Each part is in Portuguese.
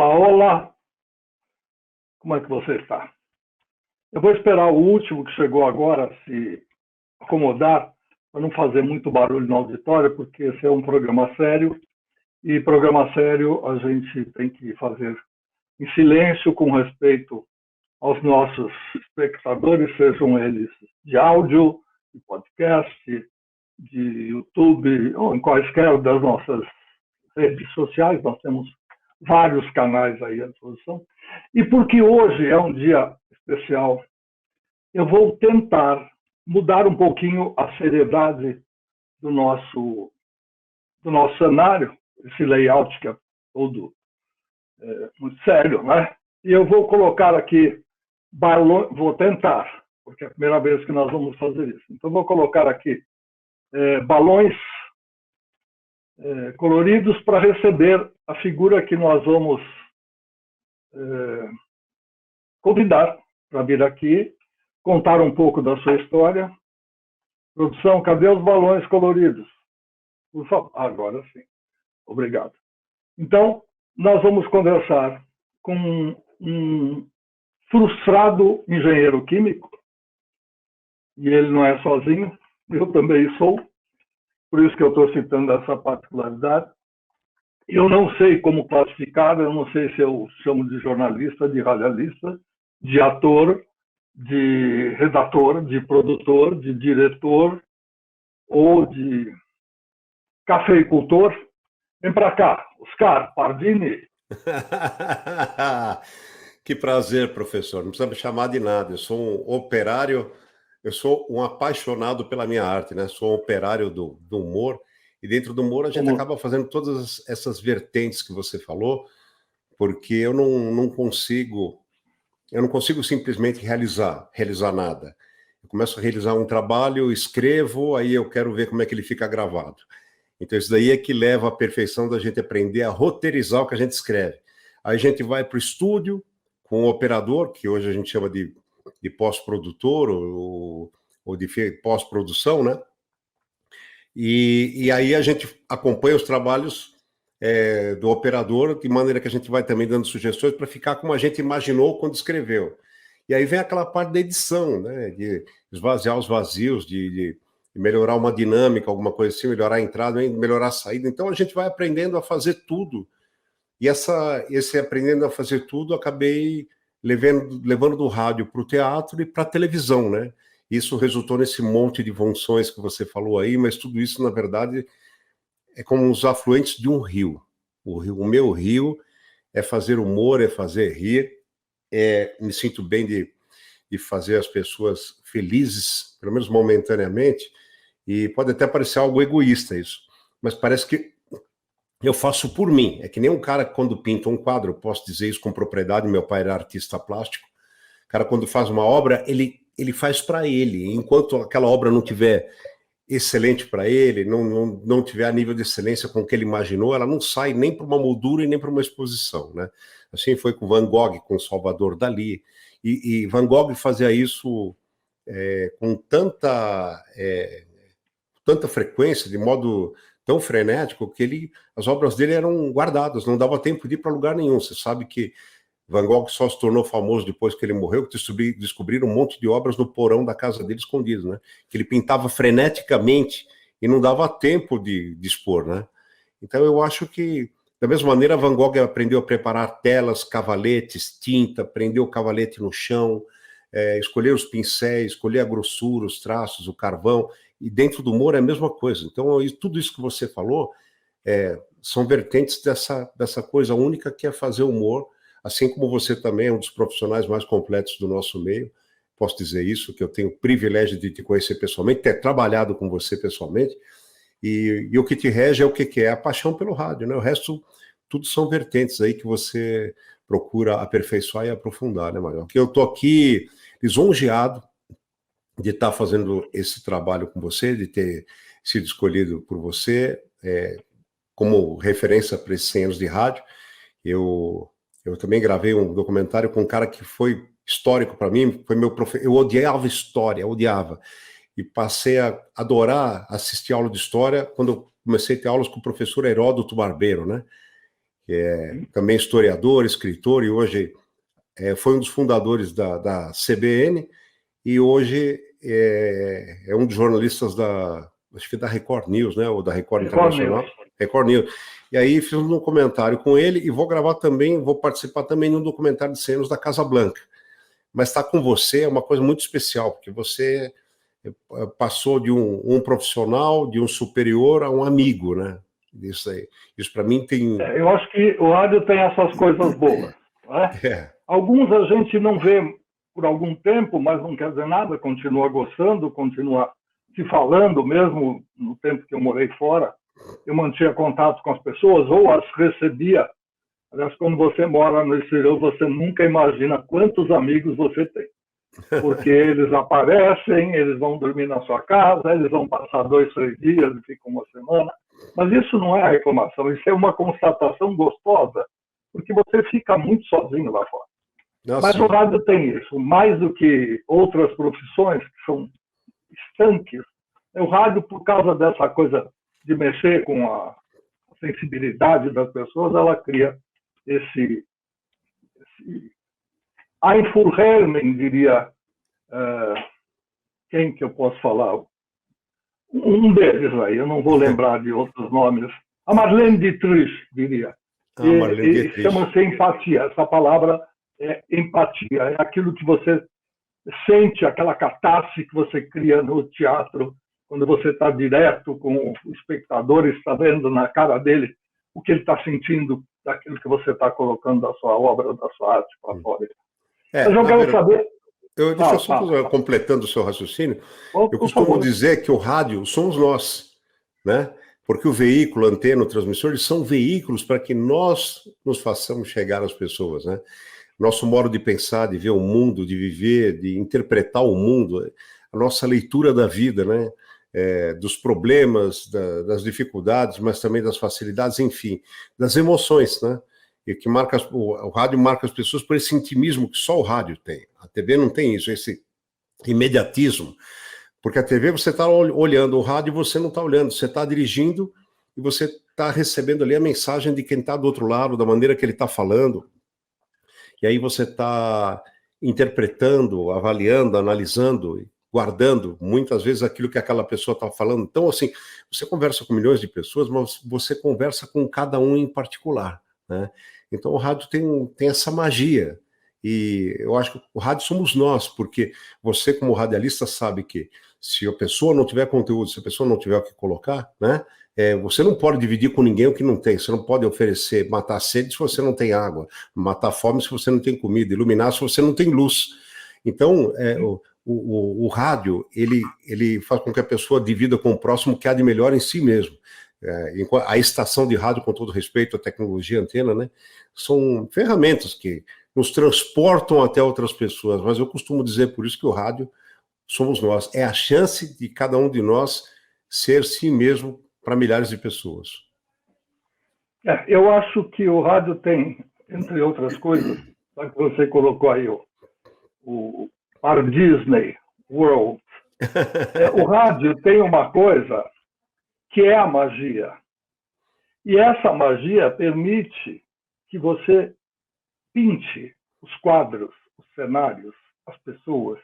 Olá, olá! Como é que você está? Eu vou esperar o último que chegou agora se acomodar, para não fazer muito barulho no auditório, porque esse é um programa sério, e programa sério a gente tem que fazer em silêncio, com respeito aos nossos espectadores, sejam eles de áudio, de podcast, de YouTube, ou em quaisquer das nossas redes sociais. Nós temos vários canais aí à disposição. E porque hoje é um dia especial, eu vou tentar mudar um pouquinho a seriedade do nosso cenário, esse layout que é todo muito sério, né? E eu vou colocar aqui vou tentar, porque é a primeira vez que nós vamos fazer isso. Então, vou colocar aqui balões coloridos para receber a figura que nós vamos convidar para vir aqui, contar um pouco da sua história. Produção, cadê os balões coloridos? Por favor. Agora sim. Obrigado. Então, nós vamos conversar com um frustrado engenheiro químico, e ele não é sozinho, eu também sou, por isso que eu estou citando essa particularidade. Eu não sei como classificar, eu não sei se eu chamo de jornalista, de radialista, de ator, de redator, de produtor, de diretor ou de cafeicultor. Vem para cá, Oscar Pardini. Que prazer, professor. Não precisa me chamar de nada. Eu sou um operário, eu sou um apaixonado pela minha arte, né? Sou um operário do humor. E dentro do humor a gente acaba fazendo todas essas vertentes que você falou, porque eu não consigo simplesmente realizar nada. Eu começo a realizar um trabalho, escrevo, aí eu quero ver como é que ele fica gravado. Então isso daí é que leva à perfeição da gente aprender a roteirizar o que a gente escreve. Aí a gente vai para o estúdio com o operador, que hoje a gente chama de pós-produtor ou de pós-produção, né? E aí a gente acompanha os trabalhos do operador, de maneira que a gente vai também dando sugestões para ficar como a gente imaginou quando escreveu. E aí vem aquela parte da edição, né? De esvaziar os vazios, de melhorar uma dinâmica, alguma coisa assim, melhorar a entrada, melhorar a saída. Então a gente vai aprendendo a fazer tudo. E esse aprendendo a fazer tudo, acabei levando do rádio para o teatro e para a televisão, né? Isso resultou nesse monte de funções que você falou aí, mas tudo isso, na verdade, é como os afluentes de um rio. O meu rio é fazer humor, é fazer rir, me sinto bem de fazer as pessoas felizes, pelo menos momentaneamente, e pode até parecer algo egoísta isso, mas parece que eu faço por mim. É que nem um cara quando pinta um quadro, eu posso dizer isso com propriedade, meu pai era artista plástico, o cara quando faz uma obra, ele faz para ele, enquanto aquela obra não tiver excelente para ele, não tiver a nível de excelência com o que ele imaginou, ela não sai nem para uma moldura e nem para uma exposição, né? Assim foi com Van Gogh, com Salvador Dalí, e Van Gogh fazia isso com tanta frequência, de modo tão frenético, que as obras dele eram guardadas, não dava tempo de ir para lugar nenhum. Você sabe que Van Gogh só se tornou famoso depois que ele morreu, que descobriram um monte de obras no porão da casa dele escondido, né? Que ele pintava freneticamente e não dava tempo de expor, né? Então eu acho que, da mesma maneira, Van Gogh aprendeu a preparar telas, cavaletes, tinta, prendeu o cavalete no chão, escolher os pincéis, escolher a grossura, os traços, o carvão, e dentro do humor é a mesma coisa. Então tudo isso que você falou são vertentes dessa coisa única que é fazer humor. Assim como você também é um dos profissionais mais completos do nosso meio, posso dizer isso, que eu tenho o privilégio de te conhecer pessoalmente, ter trabalhado com você pessoalmente, e o que te rege é o que é a paixão pelo rádio, né? O resto, tudo são vertentes aí que você procura aperfeiçoar e aprofundar, né, Manuel? Que eu estou aqui lisonjeado de estar fazendo esse trabalho com você, de ter sido escolhido por você como referência para esses 100 anos de rádio. Eu também gravei um documentário com um cara que foi histórico para mim, foi meu professor. Eu odiava história, odiava. E passei a adorar assistir aula de história quando eu comecei a ter aulas com o professor Heródoto Barbeiro, né? que é também historiador, escritor, e hoje foi um dos fundadores da CBN, e hoje é um dos jornalistas acho que da Record News, né? Ou da Record Internacional. Record News. E aí fiz um documentário com ele e vou participar também num documentário de cenas da Casa Blanca. Mas estar com você é uma coisa muito especial, porque você passou de um profissional, de um superior a um amigo, né? Isso para mim tem... eu acho que o rádio tem essas coisas boas, né? Alguns a gente não vê por algum tempo, mas não quer dizer nada, continua gostando, continua se falando, mesmo no tempo que eu morei fora, eu mantinha contato com as pessoas, ou as recebia. Aliás, quando você mora no exterior, você nunca imagina quantos amigos você tem. Porque eles aparecem, eles vão dormir na sua casa, eles vão passar 2, 3 dias e ficam uma semana. Mas isso não é reclamação, isso é uma constatação gostosa, porque você fica muito sozinho lá fora. Nossa. Mas o rádio tem isso, mais do que outras profissões que são estanques. O rádio, por causa dessa coisa de mexer com a sensibilidade das pessoas, ela cria esse Einfühlhermen, diria, quem que eu posso falar? Um deles aí, eu não vou lembrar de outros nomes. A Marlene Dietrich, diria. E chama-se empatia. Essa palavra é empatia. É aquilo que você sente, aquela catarse que você cria no teatro, quando você está direto com o espectador, está vendo na cara dele o que ele está sentindo daquilo que você está colocando da sua obra, da sua arte para fora. Mas eu quero saber... Deixa eu só completando o seu raciocínio. Eu costumo dizer que o rádio somos nós, né? Porque o veículo, a antena, o transmissor, eles são veículos para que nós nos façamos chegar às pessoas, né? Nosso modo de pensar, de ver o mundo, de viver, de interpretar o mundo, a nossa leitura da vida, né? Dos problemas, das dificuldades, mas também das facilidades, enfim, das emoções, né? E que o rádio marca as pessoas por esse intimismo que só o rádio tem. A TV não tem isso, esse imediatismo. Porque a TV você está olhando, o rádio você não está olhando, você está dirigindo e você está recebendo ali a mensagem de quem está do outro lado, da maneira que ele está falando. E aí você está interpretando, avaliando, analisando, guardando muitas vezes aquilo que aquela pessoa está falando. Então, assim, você conversa com milhões de pessoas, mas você conversa com cada um em particular, né? Então o rádio tem essa magia, e eu acho que o rádio somos nós, porque você como radialista sabe que se a pessoa não tiver conteúdo, se a pessoa não tiver o que colocar, né, você não pode dividir com ninguém o que não tem, você não pode oferecer, matar a sede se você não tem água, matar a fome se você não tem comida, iluminar se você não tem luz. Então o rádio, ele faz com que a pessoa divida com o próximo o que há de melhor em si mesmo. A estação de rádio, com todo respeito à tecnologia, antena, né, são ferramentas que nos transportam até outras pessoas, mas eu costumo dizer por isso que o rádio somos nós, é a chance de cada um de nós ser si mesmo para milhares de pessoas. Eu acho que o rádio tem, entre outras coisas, só que você colocou aí o para Disney World, o rádio tem uma coisa que é a magia. E essa magia permite que você pinte os quadros, os cenários, as pessoas,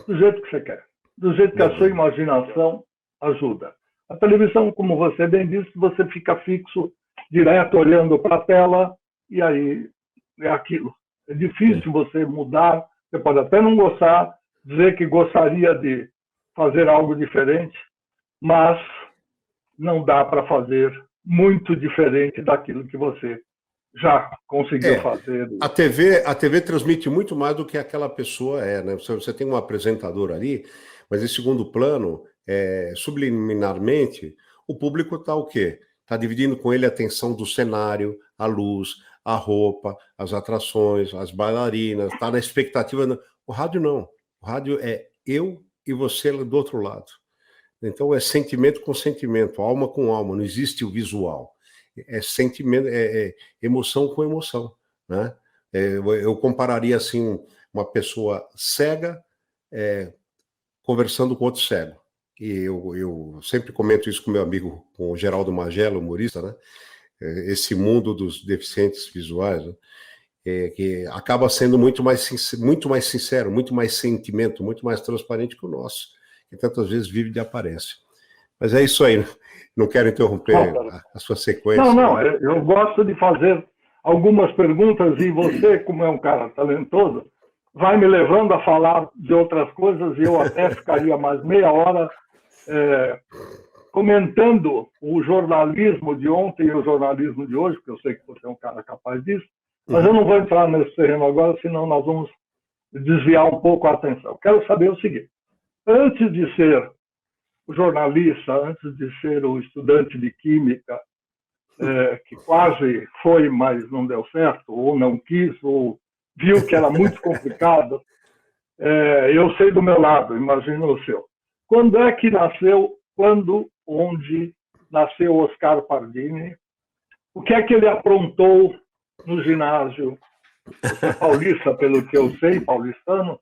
do jeito que você quer, do jeito que a sua imaginação ajuda. A televisão, como você bem disse, você fica fixo, direto, olhando para a tela, e aí é aquilo. É difícil você mudar, você pode até não gostar, dizer que gostaria de fazer algo diferente, mas não dá para fazer muito diferente daquilo que você já conseguiu fazer. A TV transmite muito mais do que aquela pessoa né? Você tem um apresentador ali, mas em segundo plano, subliminarmente, o público está o quê? Está dividindo com ele a atenção do cenário, a luz, a roupa, as atrações, as bailarinas, está na expectativa. O rádio não. O rádio é eu e você do outro lado. Então é sentimento com sentimento, alma com alma, não existe o visual. É sentimento, emoção com emoção, né? Eu compararia assim uma pessoa cega conversando com outro cego. E eu sempre comento isso com meu amigo, com o Geraldo Magela, humorista, né? esse mundo dos deficientes visuais, né? Que acaba sendo muito mais sincero, muito mais sentimento, muito mais transparente que o nosso, que tantas vezes vive de aparência. Mas é isso aí, não quero interromper a sua sequência. Não, eu gosto de fazer algumas perguntas e você, como é um cara talentoso, vai me levando a falar de outras coisas e eu até ficaria mais meia hora comentando o jornalismo de ontem e o jornalismo de hoje, porque eu sei que você é um cara capaz disso, mas eu não vou entrar nesse terreno agora, senão nós vamos desviar um pouco a atenção. Quero saber o seguinte: antes de ser o jornalista, antes de ser o estudante de química, que quase foi, mas não deu certo, ou não quis, ou viu que era muito complicado, eu sei do meu lado, imagino o seu. Quando é que nasceu, onde nasceu Oscar Pardini? O que é que ele aprontou no ginásio? Você é paulista, pelo que eu sei, paulistano.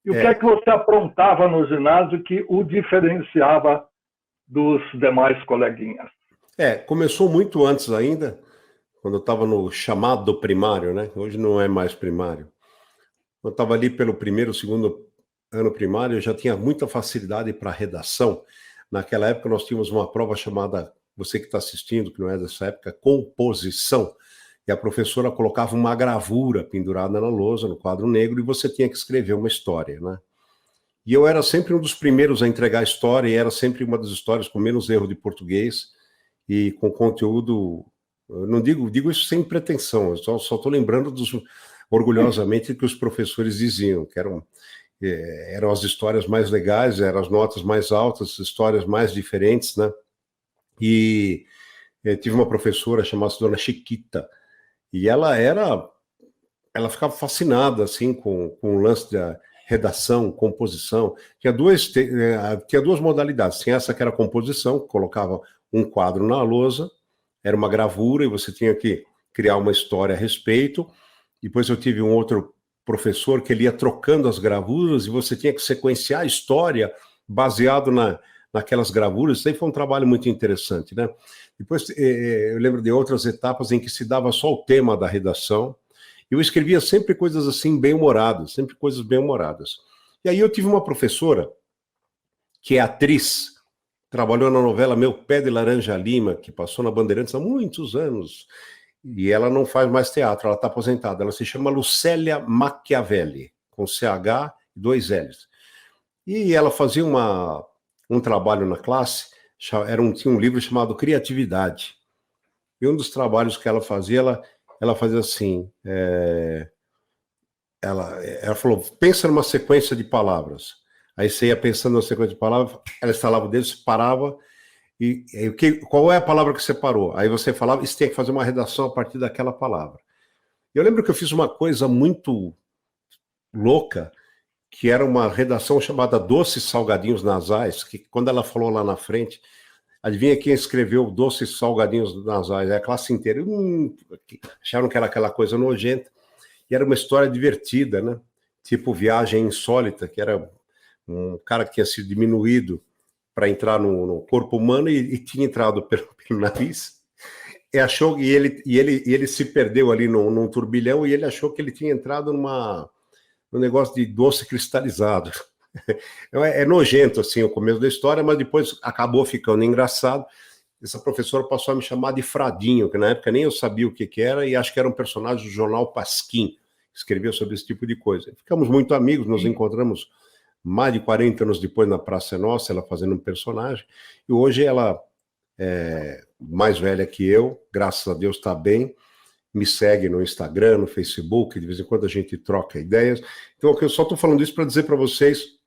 E o que é que você aprontava no ginásio que o diferenciava dos demais coleguinhas? Começou muito antes ainda, quando eu estava no chamado do primário, né? Hoje não é mais primário. Eu estava ali pelo primeiro, segundo ano primário, eu já tinha muita facilidade para redação. Naquela época nós tínhamos uma prova chamada, você que está assistindo, que não é dessa época, composição. E a professora colocava uma gravura pendurada na lousa, no quadro negro, e você tinha que escrever uma história, né? E eu era sempre um dos primeiros a entregar a história, e era sempre uma das histórias com menos erro de português, e com conteúdo, eu não digo isso sem pretensão, eu só estou lembrando orgulhosamente que os professores diziam, que eram as histórias mais legais, eram as notas mais altas, histórias mais diferentes, né? E tive uma professora chamada Dona Chiquita, e ela ficava fascinada, assim, com o lance da redação, composição. Tinha duas modalidades. Tinha essa que era a composição, que colocava um quadro na lousa, era uma gravura, e você tinha que criar uma história a respeito. Depois eu tive um outro professor que ele ia trocando as gravuras, e você tinha que sequenciar a história baseado naquelas gravuras. Isso aí foi um trabalho muito interessante, né? Depois eu lembro de outras etapas em que se dava só o tema da redação. Eu escrevia sempre coisas assim bem-humoradas, sempre coisas bem-humoradas. E aí eu tive uma professora que é atriz, trabalhou na novela Meu Pé de Laranja Lima, que passou na Bandeirantes há muitos anos, e ela não faz mais teatro, ela está aposentada. Ela se chama Lucélia Machiavelli, com CH e 2 L's. E ela fazia um trabalho na classe, tinha um livro chamado Criatividade. E um dos trabalhos que ela fazia, ela fazia assim, ela falou, pensa numa sequência de palavras. Aí você ia pensando na sequência de palavras, ela estalava o dedo, se parava, qual é a palavra que você parou? Aí você falava, e você tem que fazer uma redação a partir daquela palavra. Eu lembro que eu fiz uma coisa muito louca, que era uma redação chamada Doces Salgadinhos Nasais, que quando ela falou lá na frente, adivinha quem escreveu Doces Salgadinhos Nasais? É a classe inteira. Acharam que era aquela coisa nojenta. E era uma história divertida, né? Tipo Viagem Insólita, que era um cara que tinha sido diminuído para entrar no corpo humano e tinha entrado pelo nariz. E ele se perdeu ali num turbilhão, e ele achou que ele tinha entrado num negócio de doce cristalizado. É nojento, assim, o começo da história, mas depois acabou ficando engraçado. Essa professora passou a me chamar de Fradinho, que na época nem eu sabia o que era, e acho que era um personagem do jornal Pasquim, que escrevia sobre esse tipo de coisa. Ficamos muito amigos, nos encontramos mais de 40 anos depois na Praça Nossa, ela fazendo um personagem, e hoje ela é mais velha que eu, graças a Deus está bem, me segue no Instagram, no Facebook, de vez em quando a gente troca ideias. Então eu só estou falando isso para dizer para vocês,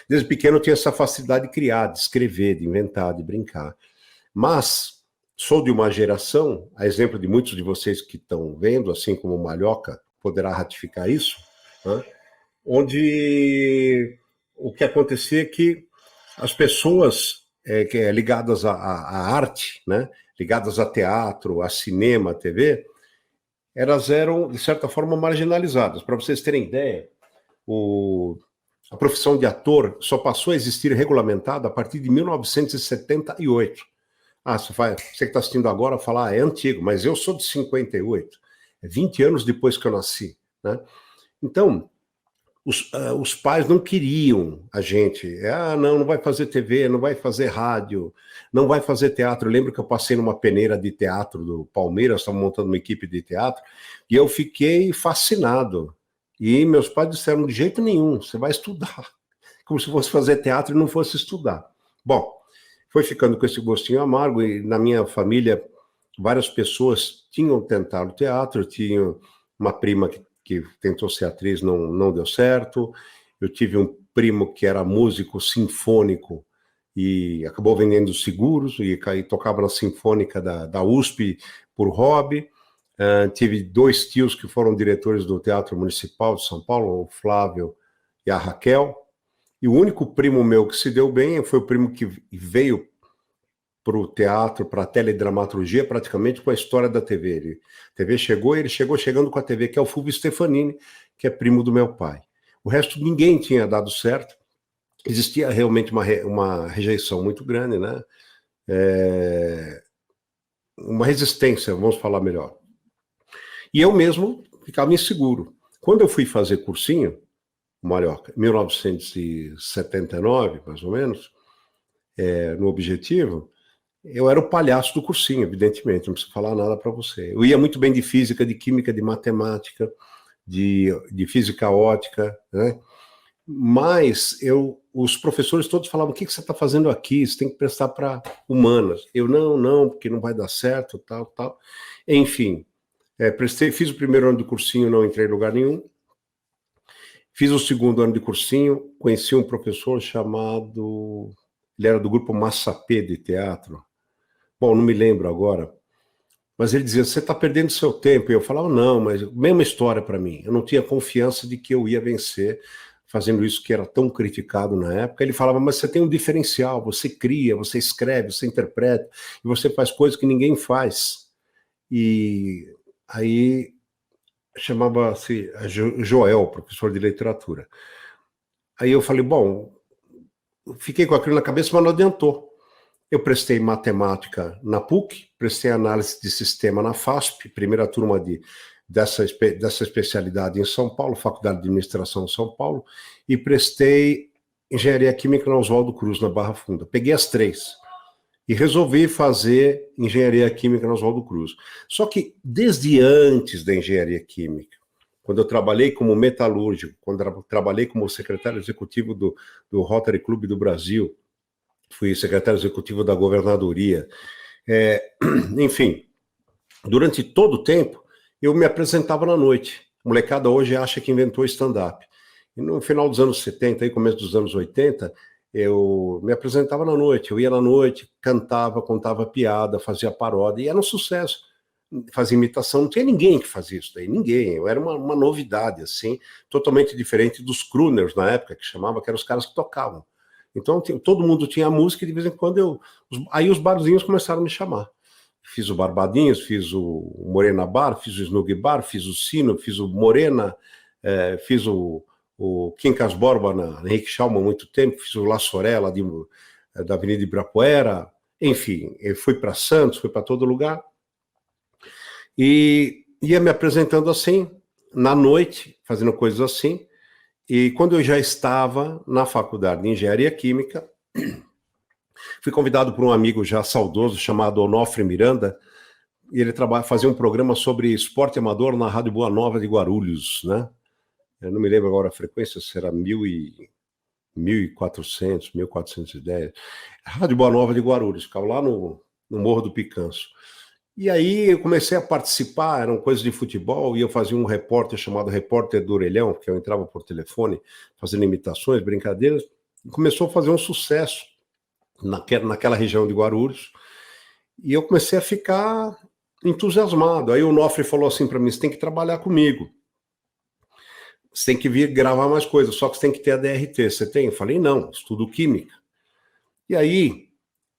desde pequeno eu tinha essa facilidade de criar, de escrever, de inventar, de brincar. Mas sou de uma geração, a exemplo de muitos de vocês que estão vendo, assim como o Malhoca poderá ratificar isso, né? Onde o que acontecia é que as pessoas ligadas à arte, né, ligadas a teatro, a cinema, a TV, elas eram, de certa forma, marginalizadas. Para vocês terem ideia, a profissão de ator só passou a existir regulamentada a partir de 1978. você que está assistindo agora fala, é antigo, mas eu sou de 58, é 20 anos depois que eu nasci, né? Então, os pais não queriam a gente. Não vai fazer TV, não vai fazer rádio, não vai fazer teatro. Eu lembro que eu passei numa peneira de teatro do Palmeiras, estavam montando uma equipe de teatro, e eu fiquei fascinado. E meus pais disseram, de jeito nenhum, você vai estudar. Como se fosse fazer teatro e não fosse estudar. Bom, foi ficando com esse gostinho amargo, e na minha família, várias pessoas tinham tentado teatro, tinha uma prima que tentou ser atriz, não deu certo. Eu tive um primo que era músico sinfônico e acabou vendendo seguros e tocava na Sinfônica da USP por hobby. Tive 2 tios que foram diretores do Teatro Municipal de São Paulo, o Flávio e a Raquel. E o único primo meu que se deu bem foi o primo que veio para o teatro, para a teledramaturgia, praticamente com a história da TV. Ele chegou chegando com a TV, que é o Fulvio Stefanini, que é primo do meu pai. O resto, ninguém tinha dado certo. Existia realmente uma rejeição muito grande, né? Uma resistência, vamos falar melhor. E eu mesmo ficava inseguro. Quando eu fui fazer cursinho, Marioca, 1979, mais ou menos, no Objetivo, eu era o palhaço do cursinho, evidentemente, não preciso falar nada para você. Eu ia muito bem de física, de química, de matemática, de física ótica, né? Mas os professores todos falavam, o que você está fazendo aqui? Você tem que prestar para humanas. Eu, não, porque não vai dar certo, tal. Enfim, fiz o primeiro ano de cursinho, não entrei em lugar nenhum. Fiz o segundo ano de cursinho, conheci um professor chamado... Ele era do grupo Massapê de teatro. Bom, não me lembro agora. Mas ele dizia, você está perdendo seu tempo. E eu falava, não, mas mesma história para mim. Eu não tinha confiança de que eu ia vencer fazendo isso que era tão criticado na época. Ele falava, mas você tem um diferencial, você cria, você escreve, você interpreta, e você faz coisas que ninguém faz. E aí chamava-se Joel, professor de literatura. Aí eu falei, bom, fiquei com aquilo na cabeça, mas não adiantou. Eu prestei matemática na PUC, prestei análise de sistema na FASP, primeira turma dessa especialidade em São Paulo, Faculdade de Administração de São Paulo, e prestei engenharia química na Oswaldo Cruz, na Barra Funda. Peguei as 3 e resolvi fazer engenharia química na Oswaldo Cruz. Só que desde antes da engenharia química, quando eu trabalhei como metalúrgico, quando eu trabalhei como secretário executivo do Rotary Club do Brasil, fui secretário executivo da governadoria, enfim, durante todo o tempo, eu me apresentava na noite. A molecada hoje acha que inventou stand-up. E no final dos anos 70 e começo dos anos 80, eu me apresentava na noite. Eu ia na noite, cantava, contava piada, fazia paródia, e era um sucesso. Fazia imitação, não tinha ninguém que fazia isso daí, ninguém. Eu era uma novidade, assim, totalmente diferente dos crooners na época, que chamava, que eram os caras que tocavam. Então, todo mundo tinha música e de vez em quando aí os barzinhos começaram a me chamar. Fiz o Barbadinhos, fiz o Morena Bar, fiz o Snug Bar, fiz o Sino, fiz o Morena, fiz o Quincas Borba na Henrique Schalman há muito tempo, fiz o La Sorella da Avenida Ibirapuera, enfim, eu fui para Santos, fui para todo lugar, e ia me apresentando assim, na noite, fazendo coisas assim, e quando eu já estava na faculdade de Engenharia Química, fui convidado por um amigo já saudoso chamado Onofre Miranda, e ele fazia um programa sobre esporte amador na Rádio Boa Nova de Guarulhos, né? Eu não me lembro agora a frequência, se era 1400, 1410. Rádio Boa Nova de Guarulhos, ficava lá no Morro do Picanço. E aí eu comecei a participar, eram coisas de futebol, e eu fazia um repórter chamado Repórter do Orelhão, que eu entrava por telefone, fazendo imitações, brincadeiras, e começou a fazer um sucesso naquela região de Guarulhos, e eu comecei a ficar entusiasmado. Aí o Onofre falou assim para mim, você tem que trabalhar comigo, você tem que vir gravar mais coisas, só que você tem que ter a DRT, você tem? Eu falei, não, estudo química. E aí,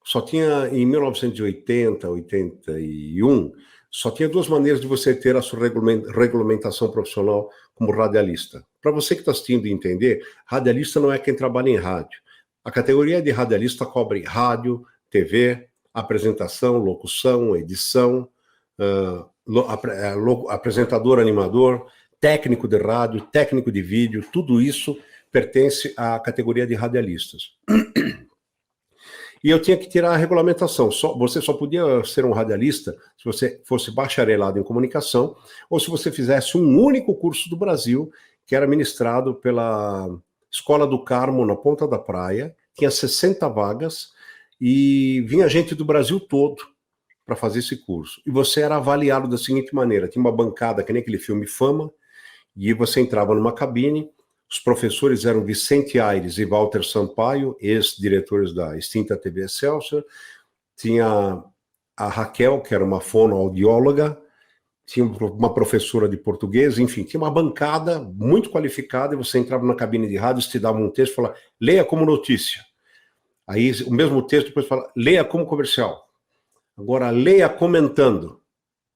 só tinha, em 1980, 81, só tinha 2 maneiras de você ter a sua regulamentação profissional como radialista. Para você que está assistindo e entender, radialista não é quem trabalha em rádio. A categoria de radialista cobre rádio, TV, apresentação, locução, edição, apresentador, animador, técnico de rádio, técnico de vídeo, tudo isso pertence à categoria de radialistas. E eu tinha que tirar a regulamentação. Você só podia ser um radialista se você fosse bacharelado em comunicação ou se você fizesse um único curso do Brasil, que era ministrado pela Escola do Carmo, na Ponta da Praia. Tinha 60 vagas e vinha gente do Brasil todo para fazer esse curso. E você era avaliado da seguinte maneira: tinha uma bancada, que nem aquele filme Fama, e você entrava numa cabine. Os professores eram Vicente Aires e Walter Sampaio, ex-diretores da extinta TV Excelsior. Tinha a Raquel, que era uma fonoaudióloga, tinha uma professora de português, enfim, tinha uma bancada muito qualificada, e você entrava na cabine de rádio, te dava um texto e falava, leia como notícia. Aí o mesmo texto depois fala, leia como comercial. Agora leia comentando,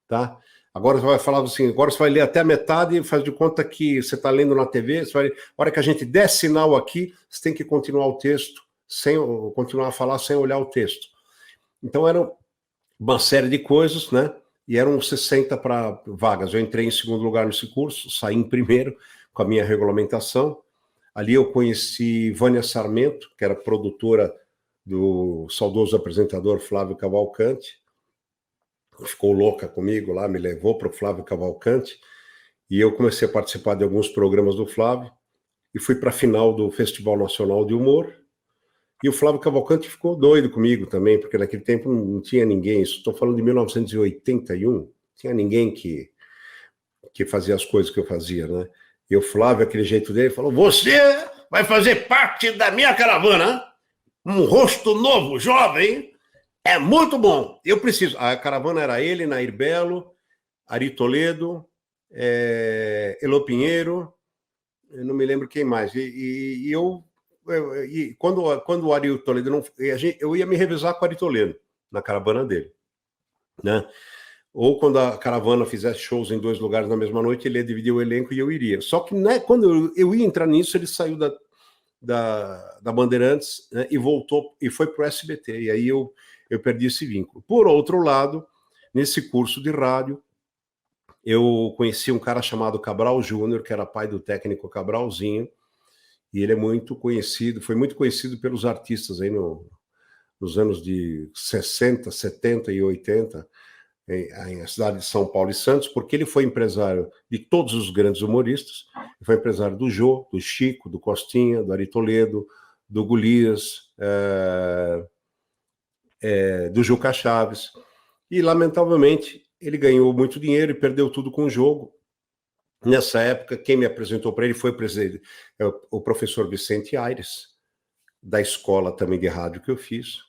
tá? Agora você vai falar assim, agora você vai ler até a metade e faz de conta que você está lendo na TV, a hora que a gente der sinal aqui, você tem que continuar o texto, continuar a falar sem olhar o texto. Então era uma série de coisas, né? E eram 60 para vagas. Eu entrei em segundo lugar nesse curso, saí em primeiro com a minha regulamentação. Ali eu conheci Vânia Sarmento, que era produtora do saudoso apresentador Flávio Cavalcante. Ficou louca comigo lá, me levou para o Flávio Cavalcante, e eu comecei a participar de alguns programas do Flávio, e fui para a final do Festival Nacional de Humor, e o Flávio Cavalcante ficou doido comigo também, porque naquele tempo não tinha ninguém, estou falando de 1981, não tinha ninguém que fazia as coisas que eu fazia, né? E o Flávio, aquele jeito dele, falou, você vai fazer parte da minha caravana, um rosto novo, jovem, é muito bom, eu preciso. A caravana era ele, Nair Belo, Ari Toledo, Elô Pinheiro, eu não me lembro quem mais. E quando o Ari Toledo não... Eu ia me revezar com o Ari Toledo, na caravana dele, né? Ou quando a caravana fizesse shows em 2 lugares na mesma noite, ele ia dividir o elenco e eu iria. Só que, né, quando eu ia entrar nisso, ele saiu da Bandeirantes, né, e voltou, e foi para o SBT, e aí eu perdi esse vínculo. Por outro lado, nesse curso de rádio, eu conheci um cara chamado Cabral Júnior, que era pai do técnico Cabralzinho, e ele é muito conhecido, foi muito conhecido pelos artistas aí nos anos de 60, 70 e 80, em cidade de São Paulo e Santos, porque ele foi empresário de todos os grandes humoristas, ele foi empresário do Jô, do Chico, do Costinha, do Ari Toledo, do Golias, do Juca Chaves, e lamentavelmente ele ganhou muito dinheiro e perdeu tudo com o jogo. Nessa época, quem me apresentou para ele foi o professor Vicente Aires, da escola também de rádio que eu fiz,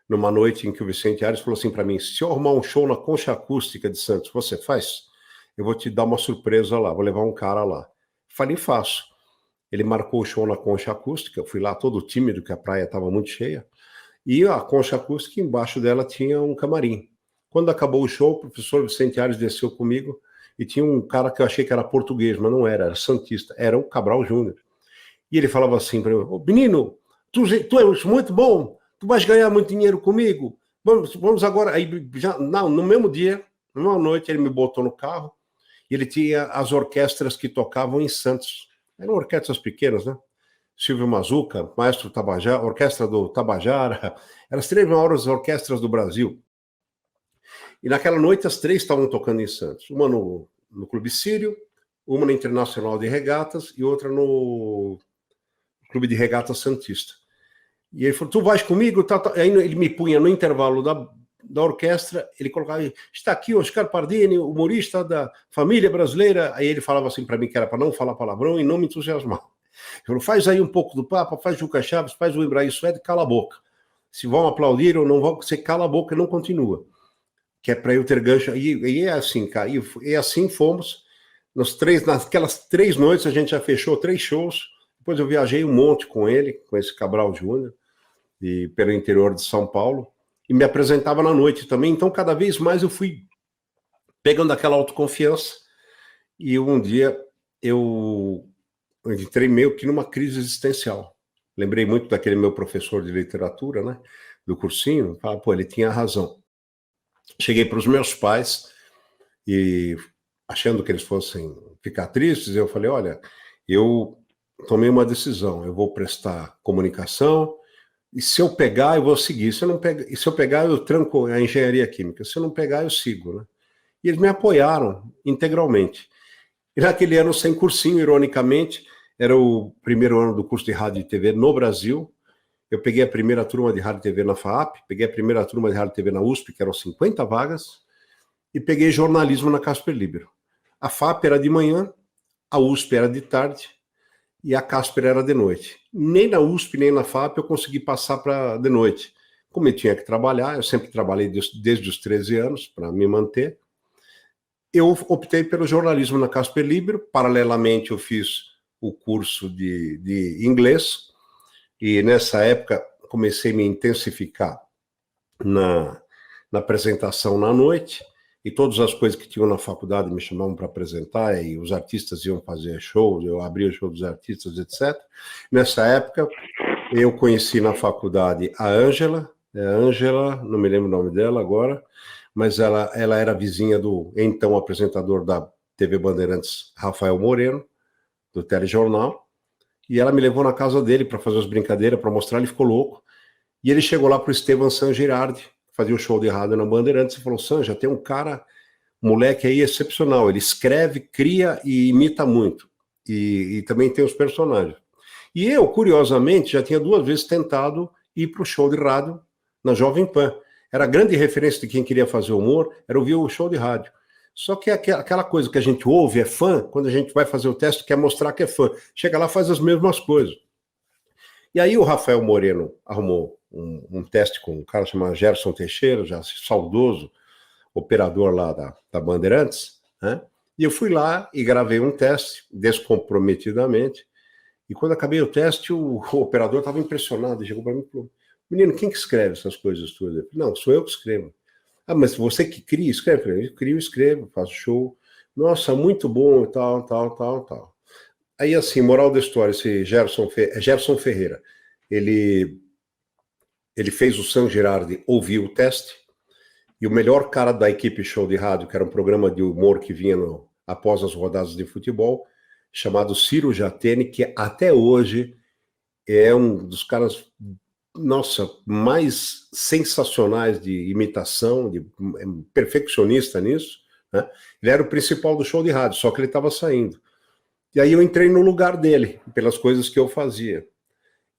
numa noite em que o Vicente Aires falou assim para mim, se eu arrumar um show na Concha Acústica de Santos, você faz? Eu vou te dar uma surpresa lá, vou levar um cara lá. Falei, faço. Ele marcou o show na Concha Acústica, eu fui lá todo tímido, que a praia estava muito cheia, e a Concha Acústica, embaixo dela tinha um camarim. Quando acabou o show, o professor Vicente Aires desceu comigo e tinha um cara que eu achei que era português, mas não era santista, era o Cabral Júnior. E ele falava assim para mim, oh, menino, tu és muito bom, tu vais ganhar muito dinheiro comigo, vamos agora. Aí, no mesmo dia, numa noite, ele me botou no carro e ele tinha as orquestras que tocavam em Santos. Eram orquestras pequenas, né? Silvio Mazuca, Maestro Tabajara, Orquestra do Tabajara, eram as 3 maiores orquestras do Brasil. E naquela noite as 3 estavam tocando em Santos. Uma no Clube Sírio, uma na Internacional de Regatas e outra no Clube de Regatas Santista. E ele falou, tu vais comigo? Tá. Aí ele me punha no intervalo da orquestra, ele colocava, está aqui Oscar Pardini, humorista da família brasileira. Aí ele falava assim para mim que era para não falar palavrão e não me entusiasmar. Ele falou, faz aí um pouco do Papa, faz Juca Chaves, faz o Ibrahim Suede, cala a boca. Se vão aplaudir ou não vão, você cala a boca e não continua. Que é para eu ter gancho. E é assim, cara. E assim fomos. Naquelas 3 noites a gente já fechou 3 shows. Depois eu viajei um monte com ele, com esse Cabral Júnior, e pelo interior de São Paulo. E me apresentava na noite também. Então, cada vez mais eu fui pegando aquela autoconfiança. E um dia eu entrei meio que numa crise existencial. lembrei muito daquele meu professor de literatura, né, do cursinho, falava, pô, ele tinha razão. Cheguei para os meus pais e, achando que eles fossem ficar tristes, eu falei, olha, eu tomei uma decisão, eu vou prestar comunicação, e se eu pegar, eu vou seguir. Se eu não pegar, e se eu pegar, eu tranco a engenharia química. Se eu não pegar, eu sigo, né? E eles me apoiaram integralmente. E naquele ano, sem cursinho, ironicamente, era o primeiro ano do curso de rádio e TV no Brasil. Eu peguei a primeira turma de rádio e TV na FAAP, peguei a primeira turma de rádio e TV na USP, que eram 50 vagas, e peguei jornalismo na Casper Libero. A FAAP era de manhã, a USP era de tarde, e a Casper era de noite. Nem na USP, nem na FAAP eu consegui passar para de noite. Como eu tinha que trabalhar, eu sempre trabalhei desde os 13 anos para me manter, eu optei pelo jornalismo na Casper Libero. Paralelamente eu fiz o curso de inglês, e nessa época comecei a me intensificar na apresentação na noite, e todas as coisas que tinham na faculdade me chamavam para apresentar, e os artistas iam fazer shows, eu abria o show dos artistas, etc. Nessa época, eu conheci na faculdade a Ângela, não me lembro o nome dela agora, mas ela era vizinha do então apresentador da TV Bandeirantes, Rafael Moreno, do Telejornal, e ela me levou na casa dele para fazer as brincadeiras, para mostrar, ele ficou louco, e ele chegou lá para o Esteban San Girardi, fazia o show de rádio na Bandeirantes, e falou, Sanja, tem um cara, moleque aí excepcional, ele escreve, cria e imita muito, e também tem os personagens. E eu, curiosamente, já tinha 2 vezes tentado ir para o show de rádio na Jovem Pan. Era a grande referência de quem queria fazer humor, era ouvir o show de rádio. Só que aquela coisa que a gente ouve, é fã, quando a gente vai fazer o teste, quer mostrar que é fã. Chega lá, faz as mesmas coisas. E aí o Rafael Moreno arrumou um teste com um cara chamado Gerson Teixeira, já saudoso, operador lá da Bandeirantes, né? E eu fui lá e gravei um teste, descomprometidamente, e quando acabei o teste, o operador estava impressionado, chegou para mim e falou, menino, quem que escreve essas coisas todas? Eu falei, não, sou eu que escrevo. Ah, mas você que cria, escreve? Eu crio, escrevo, faço show. Nossa, muito bom e tal. Aí, assim, moral da história, esse Gerson Ferreira, ele fez o San Girardi ouvir o teste, e o melhor cara da equipe Show de Rádio, que era um programa de humor que vinha após as rodadas de futebol, chamado Ciro Jatene, que até hoje é um dos caras, nossa, mais sensacionais de imitação, perfeccionista nisso, né? Ele era o principal do Show de Rádio, só que ele estava saindo. E aí eu entrei no lugar dele, pelas coisas que eu fazia.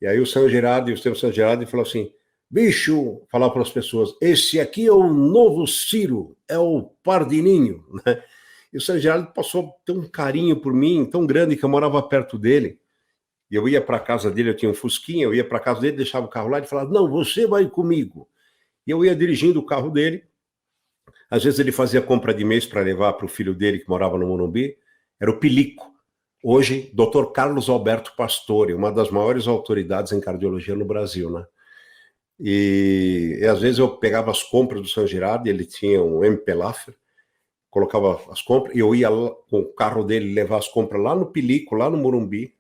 E aí o San Girardi, o Estevam San Girardi falou assim, bicho, falar para as pessoas, esse aqui é o novo Ciro, é o Pardininho, né? E o San Girardi passou a ter um carinho por mim, tão grande, que eu morava perto dele. E eu ia para a casa dele, eu tinha um Fusquinha, eu ia para a casa dele, deixava o carro lá, e ele falava, não, você vai comigo. E eu ia dirigindo o carro dele. Às vezes ele fazia compra de mês para levar para o filho dele, que morava no Morumbi, era o Pilico. Hoje, Dr. Carlos Alberto Pastore, uma das maiores autoridades em cardiologia no Brasil, né? E às vezes eu pegava as compras do San Girardi, ele tinha um MP Laffer, colocava as compras, e eu ia lá, com o carro dele levar as compras lá no Pilico, lá no Morumbi,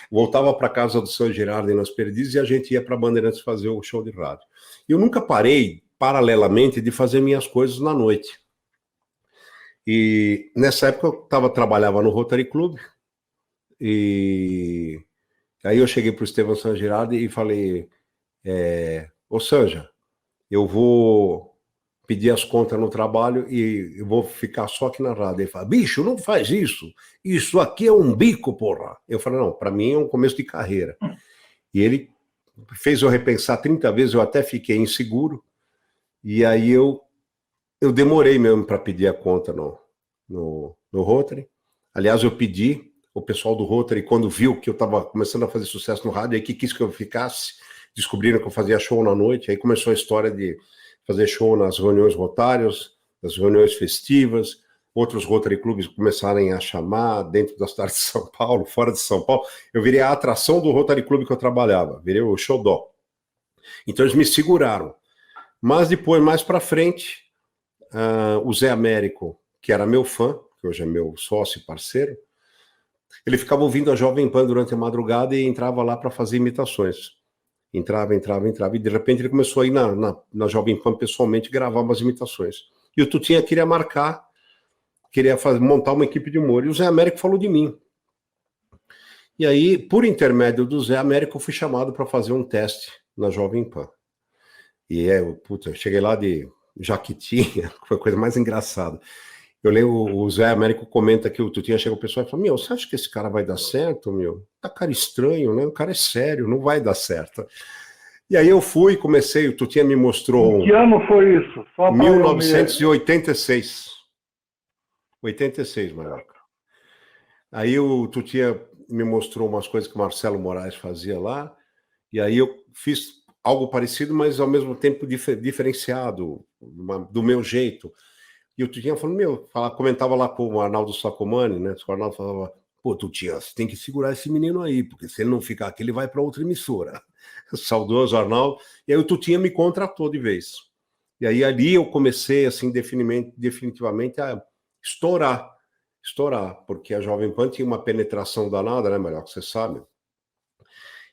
voltava para casa do San Girardi nas Perdizes, e a gente ia para Bandeirantes fazer o show de rádio. E eu nunca parei, paralelamente, de fazer minhas coisas na noite. E nessa época eu trabalhava no Rotary Club, e aí eu cheguei para o Estevam San Girardi e falei, ô Sanja, eu vou pedir as contas no trabalho e eu vou ficar só aqui na rádio. Ele fala, bicho, não faz isso aqui é um bico, porra. Eu falei, não, para mim é um começo de carreira. E ele fez eu repensar 30 vezes, eu até fiquei inseguro, e aí eu demorei mesmo para pedir a conta no Rotary. Aliás, eu pedi, o pessoal do Rotary, quando viu que eu estava começando a fazer sucesso no rádio, aí que quis que eu ficasse, descobriram que eu fazia show na noite, aí começou a história de fazer show nas reuniões rotárias, nas reuniões festivas, outros Rotary Clubes começaram a chamar dentro da cidade de São Paulo, fora de São Paulo. Eu virei a atração do Rotary Clube que eu trabalhava, virei o xodó. Então eles me seguraram. Mas depois, mais para frente, o Zé Américo, que era meu fã, que hoje é meu sócio e parceiro, ele ficava ouvindo a Jovem Pan durante a madrugada e entrava lá para fazer imitações. Entrava, e de repente ele começou a ir na Jovem Pan pessoalmente gravar umas imitações. E o Tutinha queria marcar, montar uma equipe de humor, e o Zé Américo falou de mim. E aí, por intermédio do Zé Américo, eu fui chamado para fazer um teste na Jovem Pan. E eu cheguei lá de jaquetinha, foi a coisa mais engraçada. Eu lembro, o Zé Américo comenta que o Tutinha chega ao pessoal e fala, você acha que esse cara vai dar certo, Tá cara estranho, né? O cara é sério, não vai dar certo. E aí eu fui, comecei, o Tutinha me mostrou... Que ano foi isso? Só 1986. 86, Marioca. Aí o Tutinha me mostrou umas coisas que o Marcelo Moraes fazia lá, e aí eu fiz algo parecido, mas ao mesmo tempo diferenciado, do meu jeito. E o Tutinha falou, comentava lá com o Arnaldo Sacomani, né? O Arnaldo falava, Tutinha, você tem que segurar esse menino aí, porque se ele não ficar aqui, ele vai para outra emissora. Saudoso Arnaldo. E aí o Tutinha me contratou de vez. E aí ali eu comecei, assim, definitivamente a estourar, porque a Jovem Pan tinha uma penetração danada, né, melhor que você sabe.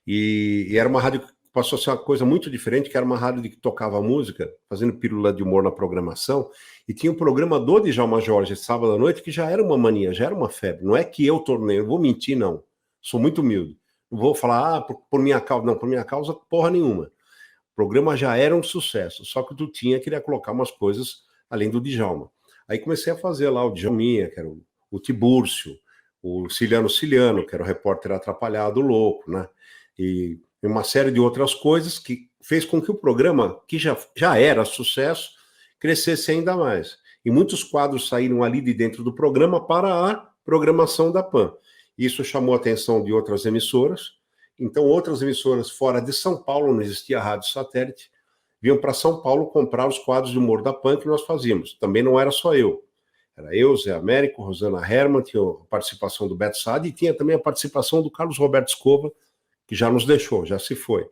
E era uma rádio que passou a ser uma coisa muito diferente, que era uma rádio que tocava música, fazendo pílula de humor na programação, e tinha um programa do Djalma Jorge, sábado à noite, que já era uma mania, já era uma febre. Não é que eu tornei, eu vou mentir, não. Sou muito humilde. Não vou falar, por minha causa. Não, por minha causa, porra nenhuma. O programa já era um sucesso, só que o Tutinha queria colocar umas coisas além do Djalma. Aí comecei a fazer lá o Djalminha, que era o Tibúrcio, o Ciliano, que era o repórter atrapalhado, louco, né? E uma série de outras coisas que fez com que o programa, que já era sucesso, crescesse ainda mais. E muitos quadros saíram ali de dentro do programa para a programação da PAN. Isso chamou a atenção de outras emissoras. Então, outras emissoras fora de São Paulo, não existia rádio satélite, vinham para São Paulo comprar os quadros de humor da PAN que nós fazíamos. Também não era só eu. Era eu, Zé Américo, Rosana Herman, tinha a participação do Beto Saad e tinha também a participação do Carlos Roberto Escova, que já nos deixou, já se foi.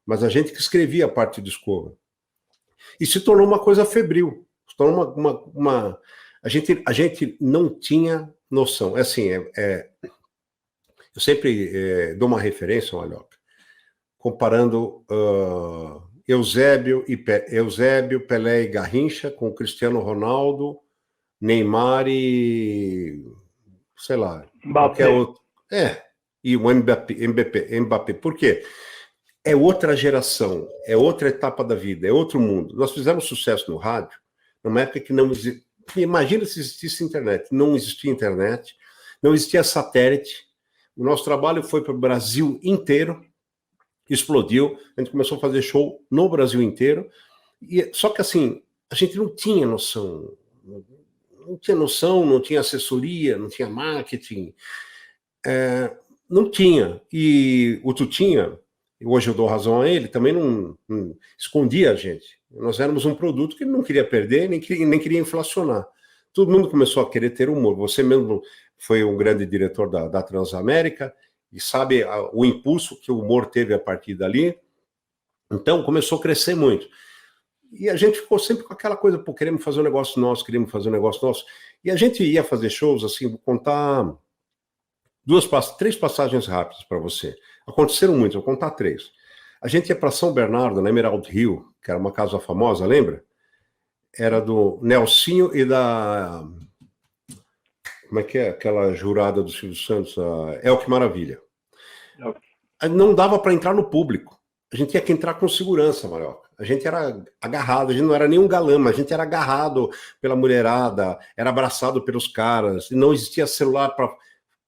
Mas a gente que escrevia a parte do Escova. E se tornou uma coisa febril. Se tornou a gente não tinha noção. É assim, eu sempre dou uma referência, olha, comparando Eusébio, Pelé e Garrincha com Cristiano Ronaldo, Neymar e sei lá, qualquer outro. E o Mbappé. Por quê? É outra geração, é outra etapa da vida, é outro mundo. Nós fizemos sucesso no rádio numa época que não existia. Imagina se existisse internet. Não existia internet, não existia satélite. O nosso trabalho foi para o Brasil inteiro, explodiu. A gente começou a fazer show no Brasil inteiro. Só que assim, a gente não tinha noção. Não tinha assessoria, não tinha marketing. Não tinha. E o Tutinha, hoje eu dou razão a ele, também não escondia a gente. Nós éramos um produto que ele não queria perder, nem queria inflacionar. Todo mundo começou a querer ter humor. Você mesmo foi um grande diretor da Transamérica e sabe o impulso que o humor teve a partir dali. Então, começou a crescer muito. E a gente ficou sempre com aquela coisa, queremos fazer um negócio nosso. E a gente ia fazer shows, assim, vou contar 3 passagens rápidas para você. Aconteceram muitas, vou contar 3. A gente ia para São Bernardo, na Emerald Hill, que era uma casa famosa, lembra? Era do Nelsinho e da... Como é que é? Aquela jurada do Silvio Santos, a Elke Maravilha. Não dava para entrar no público. A gente tinha que entrar com segurança, Marioca. A gente era agarrado, a gente não era nenhum galã, mas a gente era agarrado pela mulherada, era abraçado pelos caras, e não existia celular para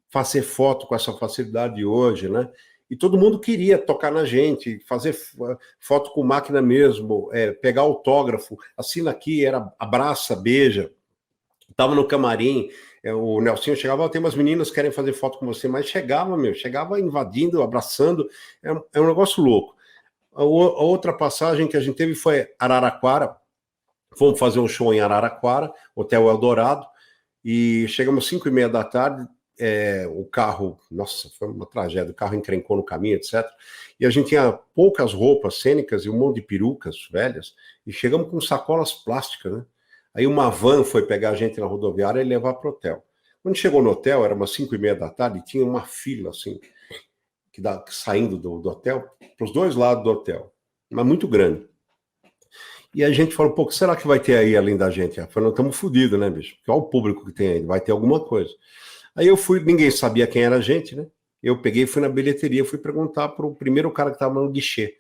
fazer foto com essa facilidade de hoje, né? E todo mundo queria tocar na gente, fazer foto com máquina mesmo, pegar autógrafo, assina aqui, era abraça, beija. Estava no camarim, o Nelsinho chegava, tem umas meninas que querem fazer foto com você, mas chegava invadindo, abraçando, é um negócio louco. A outra passagem que a gente teve foi Araraquara, fomos fazer um show em Araraquara, Hotel Eldorado, e chegamos 5h30 da tarde, o carro, nossa, foi uma tragédia, o carro encrencou no caminho, etc. E a gente tinha poucas roupas cênicas e um monte de perucas velhas, e chegamos com sacolas plásticas, né? Aí uma van foi pegar a gente na rodoviária e levar para o hotel. Quando chegou no hotel, era umas 5:30 da tarde, tinha uma fila, assim, saindo do hotel, para os dois lados do hotel, mas muito grande. E a gente falou, pô, o que será que vai ter aí além da gente? Eu falei, estamos fodidos, né, bicho? Porque olha o público que tem aí, vai ter alguma coisa. Aí eu fui, ninguém sabia quem era a gente, né? Eu peguei, fui na bilheteria, fui perguntar para o primeiro cara que estava no guichê.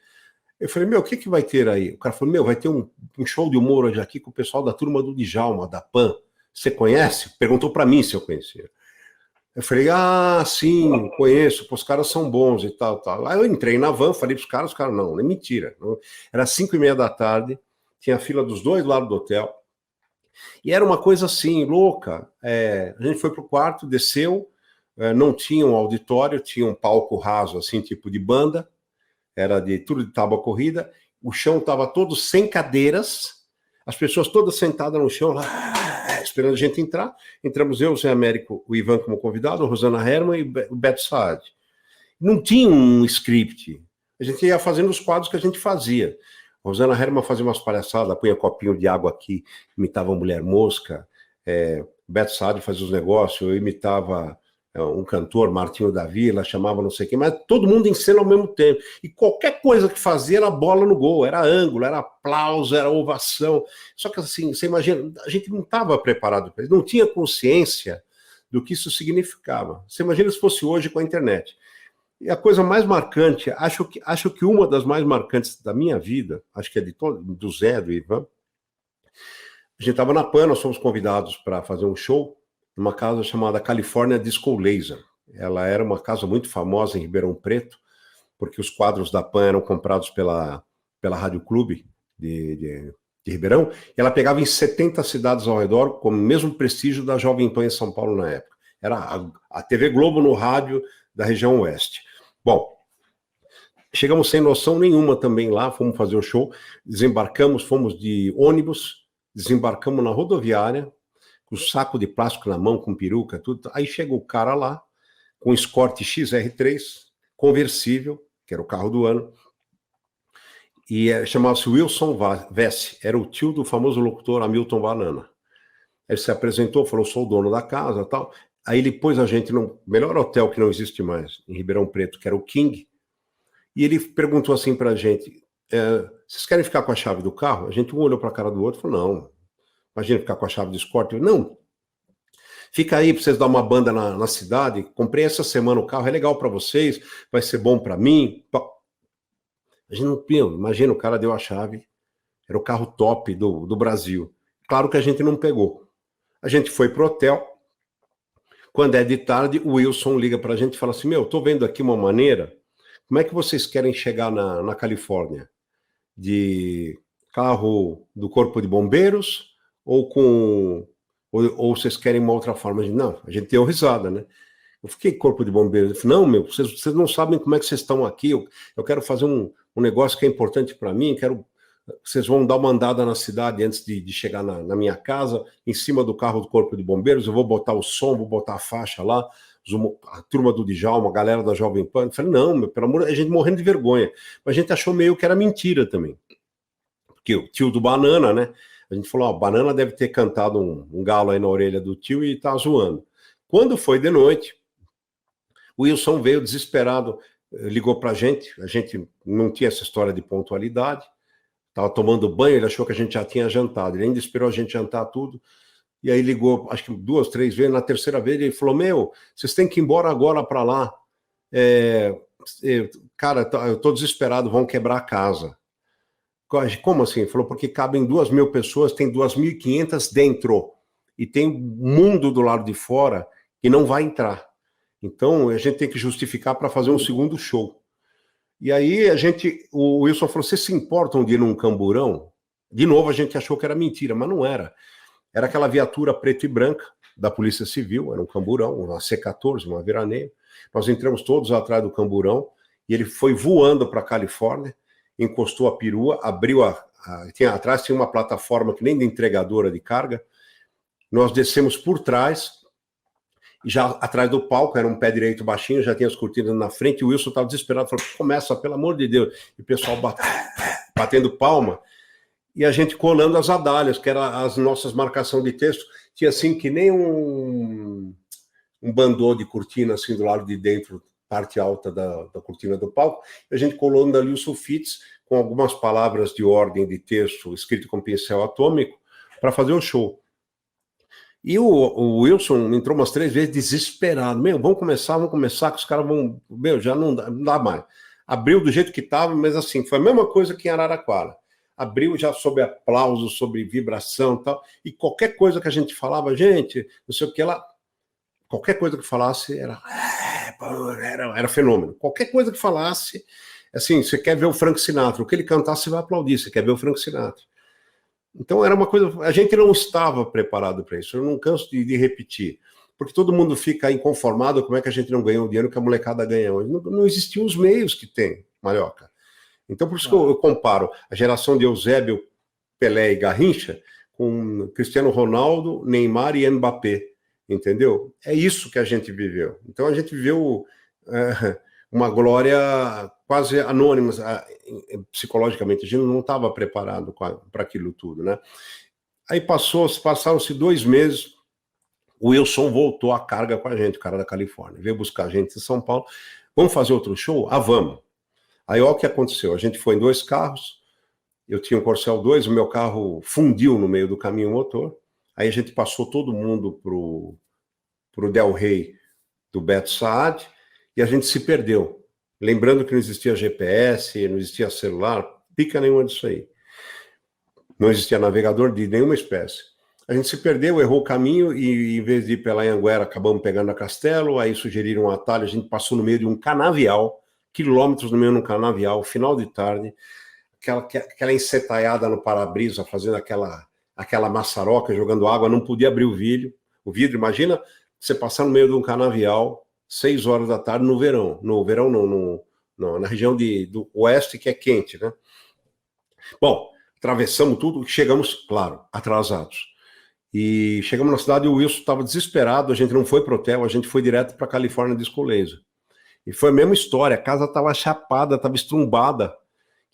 Eu falei, meu, o que vai ter aí? O cara falou, meu, vai ter um show de humor hoje aqui com o pessoal da turma do Djalma, da PAN. Você conhece? Perguntou para mim se eu conhecia. Eu falei, sim, conheço, pô, os caras são bons e tal, tal. Aí eu entrei na van, falei pros caras, não, é mentira. Não. Era 5:30 da tarde, tinha fila dos dois lados do hotel, e era uma coisa assim, louca. A gente foi pro quarto, desceu, não tinha um auditório, tinha um palco raso, assim, tipo de banda, era de tudo de tábua corrida, o chão estava todo sem cadeiras, as pessoas todas sentadas no chão, lá, esperando a gente entrar. Entramos eu, o Zé Américo, o Ivan como convidado, a Rosana Herman e o Beto Saad. Não tinha um script. A gente ia fazendo os quadros que a gente fazia. A Rosana Herman fazia umas palhaçadas, punha copinho de água aqui, imitava a mulher mosca. Beto Saad fazia os negócios, eu imitava um cantor, Martinho da Vila, chamava não sei quem, mas todo mundo em cena ao mesmo tempo. E qualquer coisa que fazia era bola no gol, era ângulo, era aplauso, era ovação. Só que assim, você imagina, a gente não estava preparado para isso, não tinha consciência do que isso significava. Você imagina se fosse hoje com a internet. E a coisa mais marcante, acho que uma das mais marcantes da minha vida, acho que é do Zé, do Ivan, a gente estava na PAN, nós fomos convidados para fazer um show numa casa chamada California Disco Laser. Ela era uma casa muito famosa em Ribeirão Preto, porque os quadros da PAN eram comprados pela Rádio Clube de Ribeirão, e ela pegava em 70 cidades ao redor, com o mesmo prestígio da Jovem Pan em São Paulo na época. Era a TV Globo no rádio da região oeste. Bom, chegamos sem noção nenhuma também lá, fomos fazer o show, desembarcamos, fomos de ônibus, desembarcamos na rodoviária, com saco de plástico na mão, com peruca, tudo. Aí chega o cara lá, com um Escort XR3, conversível, que era o carro do ano, e chamava-se Wilson Vesse, era o tio do famoso locutor Hamilton Banana. Ele se apresentou, falou, sou o dono da casa e tal. Aí ele pôs a gente no melhor hotel que não existe mais, em Ribeirão Preto, que era o King, e ele perguntou assim pra gente, vocês querem ficar com a chave do carro? A gente um olhou pra cara do outro e falou, não. Imagina ficar com a chave de Escort. Não, fica aí para vocês dar uma banda na cidade. Comprei essa semana o carro, é legal para vocês, vai ser bom para mim. A gente não, imagina, o cara deu a chave, era o carro top do Brasil. Claro que a gente não pegou. A gente foi pro hotel. Quando é de tarde, o Wilson liga para a gente e fala assim, tô vendo aqui uma maneira, como é que vocês querem chegar na Califórnia? De carro do Corpo de Bombeiros ou vocês querem uma outra forma? Não, a gente deu risada, né? Eu fiquei Corpo de Bombeiros. Eu falei, não, vocês não sabem como é que vocês estão aqui. Eu quero fazer um negócio que é importante para mim. Vocês vão dar uma andada na cidade antes de chegar na minha casa, em cima do carro do Corpo de Bombeiros. Eu vou botar o som, vou botar a faixa lá, a turma do Djalma, a galera da Jovem Pan. Eu falei, não, pelo amor, a gente morrendo de vergonha. Mas a gente achou meio que era mentira também. Porque o tio do Banana, né? A gente falou, Banana deve ter cantado um galo aí na orelha do tio e tá zoando. Quando foi de noite, o Wilson veio desesperado, ligou pra gente não tinha essa história de pontualidade, tava tomando banho, ele achou que a gente já tinha jantado, ele ainda esperou a gente jantar tudo, e aí ligou, acho que 2, 3 vezes, na terceira vez ele falou, vocês têm que ir embora agora para lá, cara, eu tô desesperado, vão quebrar a casa. Como assim? Ele falou, porque cabem 2.000 pessoas, tem 2.500 dentro, e tem um mundo do lado de fora que não vai entrar. Então, a gente tem que justificar para fazer um segundo show. E aí, o Wilson falou, vocês se importam de ir num camburão? De novo, a gente achou que era mentira, mas não era. Era aquela viatura preta e branca da Polícia Civil, era um camburão, uma C-14, uma veraneio. Nós entramos todos atrás do camburão, e ele foi voando para a Califórnia, encostou a perua, abriu atrás tinha uma plataforma que nem de entregadora de carga, nós descemos por trás, já atrás do palco, era um pé direito baixinho, já tinha as cortinas na frente, e o Wilson estava desesperado, falou, começa, pelo amor de Deus, e o pessoal batendo palma, e a gente colando as adalhas, que eram as nossas marcações de texto, tinha assim que nem um bandô de cortina assim do lado de dentro, parte alta da cortina do palco, e a gente colando ali os sulfites com algumas palavras de ordem de texto escrito com pincel atômico para fazer o show. E o Wilson entrou umas 3 vezes desesperado. Vamos começar, que os caras vão... já não dá mais. Abriu do jeito que estava, mas assim, foi a mesma coisa que em Araraquara. Abriu já sob aplauso, sobre vibração e tal, e qualquer coisa que a gente falava, gente, não sei o que lá, qualquer coisa que falasse era fenômeno. Qualquer coisa que falasse, assim, você quer ver o Frank Sinatra, o que ele cantasse, você vai aplaudir, você quer ver o Frank Sinatra. Então era uma coisa, a gente não estava preparado para isso, eu não canso de repetir, porque todo mundo fica inconformado como é que a gente não ganhou o dinheiro que a molecada ganha hoje. Não existiam os meios que tem, Marioca. Então por isso que eu comparo a geração de Eusébio, Pelé e Garrincha com Cristiano Ronaldo, Neymar e Mbappé, entendeu? É isso que a gente viveu. Então a gente viveu uma glória quase anônima, psicologicamente, a gente não estava preparado para aquilo tudo, né? Aí passaram-se 2 meses, o Wilson voltou à carga com a gente, o cara da Califórnia, veio buscar a gente em São Paulo, vamos fazer outro show? Vamos. Aí olha o que aconteceu, a gente foi em 2 carros, eu tinha um Corcel 2, o meu carro fundiu no meio do caminho o motor, aí a gente passou todo mundo pro Del Rey do Beto Saad, e a gente se perdeu. Lembrando que não existia GPS, não existia celular, pica nenhuma disso aí. Não existia navegador de nenhuma espécie. A gente se perdeu, errou o caminho, e em vez de ir pela Anhanguera, acabamos pegando a Castelo, aí sugeriram um atalho, a gente passou no meio de um canavial, quilômetros no meio de um canavial, final de tarde, aquela enceitaiada no para-brisa, fazendo aquela maçaroca, jogando água, não podia abrir o vidro, imagina você passar no meio de um canavial, 6 horas da tarde no verão não, na região do oeste, que é quente, né? Bom, atravessamos tudo, chegamos, claro, atrasados. E chegamos na cidade e o Wilson estava desesperado, a gente não foi pro hotel, a gente foi direto para a Califórnia Disco Laser. E foi a mesma história, a casa estava chapada, estava estrumbada,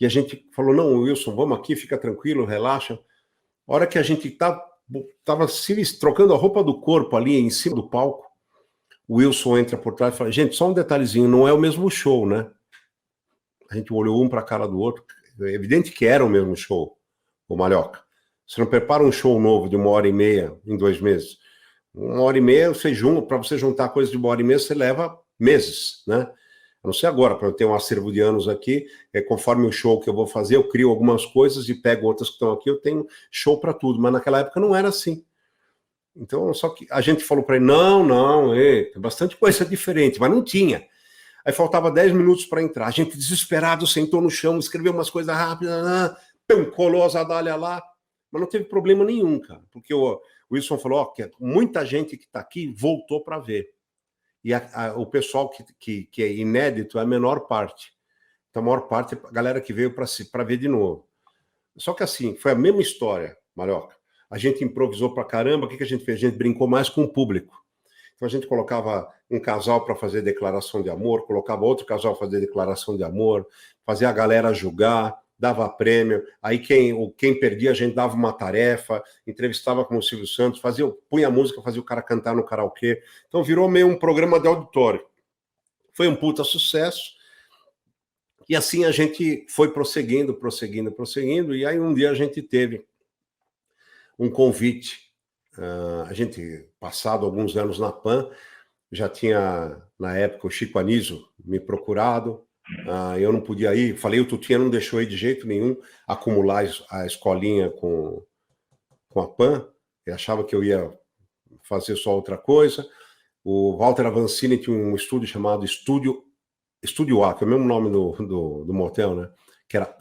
e a gente falou, não, Wilson, vamos aqui, fica tranquilo, relaxa. A hora que a gente estava se trocando a roupa do corpo ali em cima do palco, o Wilson entra por trás e fala, gente, só um detalhezinho, não é o mesmo show, né? A gente olhou um para a cara do outro, é evidente que era o mesmo show, o Malhoca. Você não prepara um show novo de 1h30 em 2 meses. 1h30, para você juntar coisas de 1h30, você leva meses, né? A não ser agora, para eu ter um acervo de anos aqui, conforme o show que eu vou fazer, eu crio algumas coisas e pego outras que estão aqui, eu tenho show para tudo, mas naquela época não era assim. Então, só que a gente falou para ele, não, tem bastante coisa diferente, mas não tinha. Aí faltava 10 minutos para entrar, a gente desesperado sentou no chão, escreveu umas coisas rápidas, colou as adalhas lá, mas não teve problema nenhum, cara, porque o Wilson falou, que muita gente que está aqui voltou para ver. E o pessoal que é inédito é a menor parte. Então, a maior parte é a galera que veio para ver de novo. Só que assim, foi a mesma história, Marioca. A gente improvisou pra caramba, o que a gente fez? A gente brincou mais com o público. Então, a gente colocava um casal para fazer declaração de amor, colocava outro casal para fazer declaração de amor, fazia a galera julgar, dava prêmio, aí quem perdia a gente dava uma tarefa, entrevistava como o Silvio Santos, punha a música, fazia o cara cantar no karaokê, então virou meio um programa de auditório. Foi um puta sucesso, e assim a gente foi prosseguindo, e aí um dia a gente teve um convite, a gente, passado alguns anos na PAN, já tinha, na época, o Chico Anísio me procurado, eu não podia ir, falei, o Tutinha não deixou ir de jeito nenhum acumular a escolinha com a PAN, ele achava que eu ia fazer só outra coisa. O Walter Avancini tinha um estúdio chamado Estúdio A, que é o mesmo nome do motel, né? Que era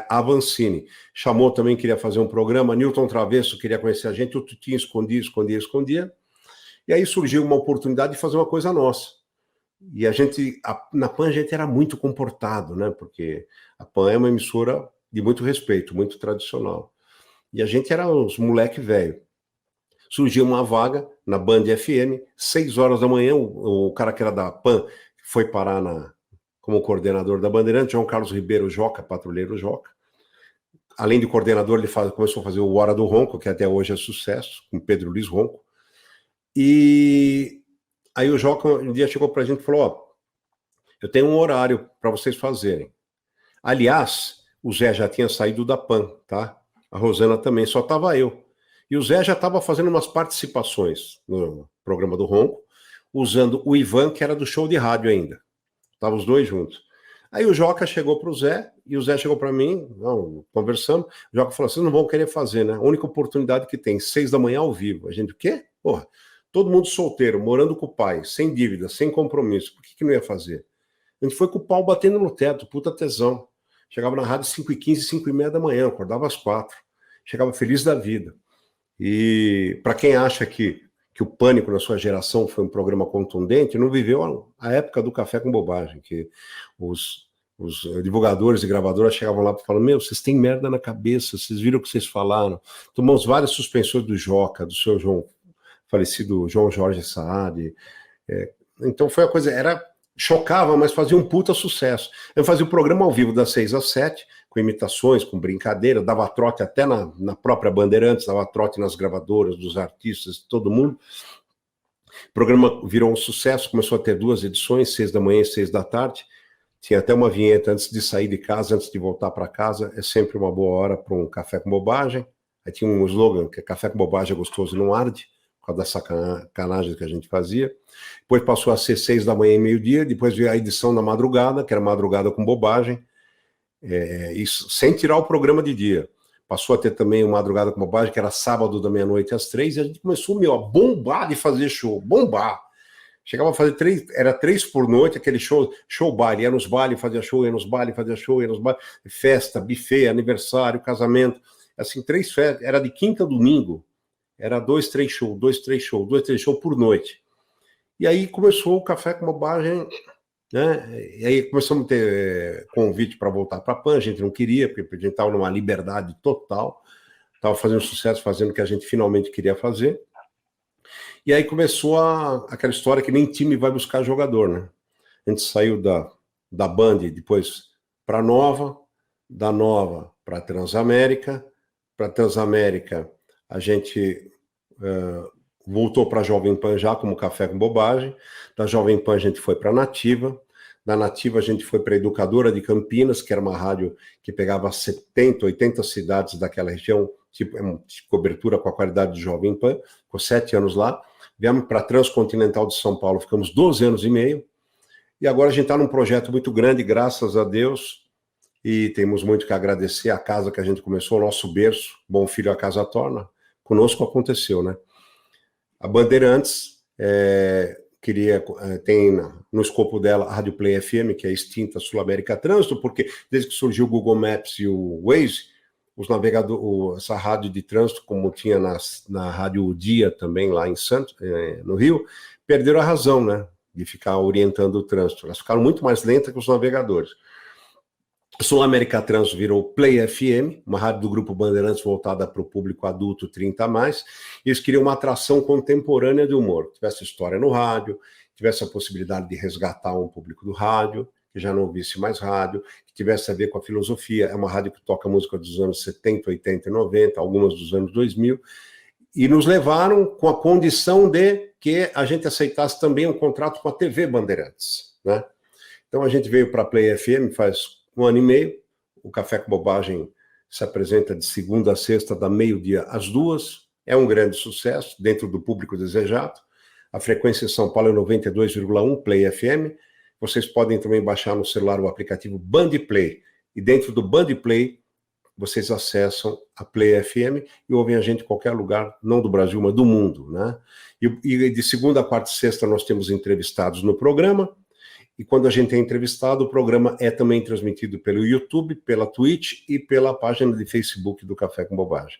Avancini. Chamou também, queria fazer um programa, Newton Travesso queria conhecer a gente, o Tutinha escondia. E aí surgiu uma oportunidade de fazer uma coisa nossa. E na PAN a gente era muito comportado, né? Porque a PAN é uma emissora de muito respeito, muito tradicional. E a gente era uns moleque velho. Surgiu uma vaga na Band FM, 6 horas da manhã, o cara que era da PAN foi parar como coordenador da Bandeirante, João Carlos Ribeiro Joca, patrulheiro Joca. Além de coordenador, ele começou a fazer o Hora do Ronco, que até hoje é sucesso, com Pedro Luiz Ronco. E Aí o Joca um dia chegou pra gente e falou, ó, eu tenho um horário para vocês fazerem. Aliás, o Zé já tinha saído da PAN, tá? A Rosana também, só tava eu. E o Zé já estava fazendo umas participações no programa do Ronco, usando o Ivan, que era do show de rádio ainda. Estavam os dois juntos. Aí o Joca chegou para o Zé, e o Zé chegou para mim, não, conversamos, o Joca falou, vocês não vão querer fazer, né? A única oportunidade que tem, 6 da manhã ao vivo. A gente, o quê? Porra, todo mundo solteiro, morando com o pai, sem dívida, sem compromisso, por que não ia fazer? A gente foi com o pau batendo no teto, puta tesão. Chegava na rádio 5h15, 5h30 da manhã, acordava às 4. Chegava feliz da vida. E para quem acha que o Pânico na sua geração foi um programa contundente, não viveu a época do Café com Bobagem, que os divulgadores e gravadoras chegavam lá e falavam, meu, vocês têm merda na cabeça, vocês viram o que vocês falaram. Tomamos várias suspensões do Joca, do seu falecido João Jorge Saad. Então foi a coisa, chocava, mas fazia um puta sucesso. Eu fazia o programa ao vivo das 6 às 7, com imitações, com brincadeira, dava trote até na própria Bandeirantes, dava trote nas gravadoras, dos artistas, de todo mundo. O programa virou um sucesso, começou a ter 2 edições, 6 da manhã e 6 da tarde. Tinha até uma vinheta antes de sair de casa, antes de voltar para casa. É sempre uma boa hora para um café com bobagem. Aí tinha um slogan, que é café com bobagem é gostoso e não arde, por causa da sacanagem que a gente fazia. Depois passou a ser 6 da manhã e meio-dia, depois veio a edição da madrugada, que era madrugada com bobagem, isso sem tirar o programa de dia. Passou a ter também uma madrugada com bobagem, que era sábado da meia-noite às 3, e a gente começou, a bombar de fazer show, bombar. Chegava a fazer 3 por noite, aquele show baile, ia nos bailes, fazia show, ia nos bailes, fazia show, ia nos bailes, festa, buffet, aniversário, casamento, assim, 3 festas, era de quinta a domingo, era 2, 3 shows, 2, 3 shows, 2, 3 shows por noite. E aí começou o Café com Bobagem, né? E aí começamos a ter convite para voltar para a PAN, a gente não queria, porque a gente estava numa liberdade total, estava fazendo sucesso, fazendo o que a gente finalmente queria fazer. E aí começou aquela história que nem time vai buscar jogador, né? A gente saiu da Band, depois para Nova, da Nova para Transamérica a gente voltou para a Jovem Pan já como Café com Bobagem, da Jovem Pan a gente foi para a Nativa, da Nativa a gente foi para a Educadora de Campinas, que era uma rádio que pegava 70, 80 cidades daquela região, tipo cobertura com a qualidade de Jovem Pan, ficou 7 anos lá, viemos para a Transcontinental de São Paulo, ficamos 12 anos e meio, e agora a gente está num projeto muito grande, graças a Deus, e temos muito que agradecer a casa que a gente começou, o nosso berço, Bom Filho a Casa Torna, conosco aconteceu, né? A Bandeirantes tem no escopo dela a Rádio Play FM, que é extinta Sul América Trânsito, porque desde que surgiu o Google Maps e o Waze, os navegadores, essa rádio de trânsito, como tinha na Rádio Dia também, lá em Santos, no Rio, perderam a razão, né, de ficar orientando o trânsito. Elas ficaram muito mais lentas que os navegadores. Sul América Trans virou Play FM, uma rádio do Grupo Bandeirantes voltada para o público adulto 30+. Eles queriam uma atração contemporânea de humor, que tivesse história no rádio, tivesse a possibilidade de resgatar um público do rádio, que já não ouvisse mais rádio, que tivesse a ver com a filosofia. É uma rádio que toca música dos anos 70, 80 e 90, algumas dos anos 2000, e nos levaram com a condição de que a gente aceitasse também um contrato com a TV Bandeirantes, né? Então a gente veio para a Play FM faz 1 ano e meio, o Café com Bobagem se apresenta de segunda a sexta, da meio-dia às 2, é um grande sucesso dentro do público desejado. A frequência em São Paulo é 92,1 Play FM. Vocês podem também baixar no celular o aplicativo Band Play, e dentro do Band Play vocês acessam a Play FM e ouvem a gente em qualquer lugar, não do Brasil, mas do mundo, né? E de segunda, quarta e sexta nós temos entrevistados no programa. E quando a gente é entrevistado, o programa é também transmitido pelo YouTube, pela Twitch e pela página de Facebook do Café com Bobagem.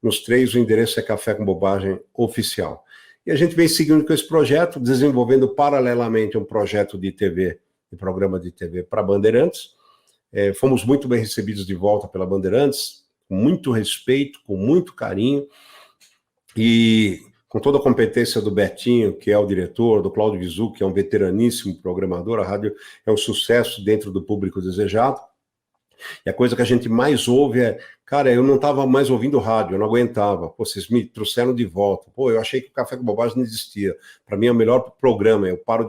Nos 3, o endereço é Café com Bobagem Oficial. E a gente vem seguindo com esse projeto, desenvolvendo paralelamente um projeto de TV, um programa de TV para Bandeirantes. Fomos muito bem recebidos de volta pela Bandeirantes, com muito respeito, com muito carinho, e com toda a competência do Betinho, que é o diretor, do Cláudio Visu, que é um veteraníssimo programador. A rádio é um sucesso dentro do público desejado. E a coisa que a gente mais ouve é, cara, eu não estava mais ouvindo rádio, eu não aguentava. Pô, vocês me trouxeram de volta. Pô, eu achei que o Café com Bobagem não existia. Para mim é o melhor programa. Eu paro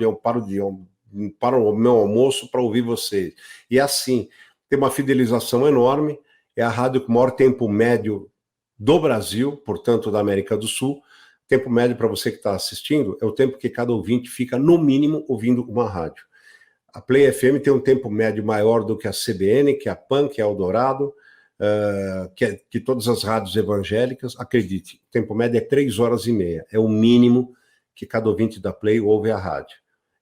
o meu almoço para ouvir vocês. E é assim, tem uma fidelização enorme. É a rádio com o maior tempo médio do Brasil, portanto, da América do Sul. Tempo médio para você que está assistindo é o tempo que cada ouvinte fica, no mínimo, ouvindo uma rádio. A Play FM tem um tempo médio maior do que a CBN, que a PAN, que a Eldorado, que todas as rádios evangélicas. Acredite, o tempo médio é 3 horas e meia. É o mínimo que cada ouvinte da Play ouve a rádio.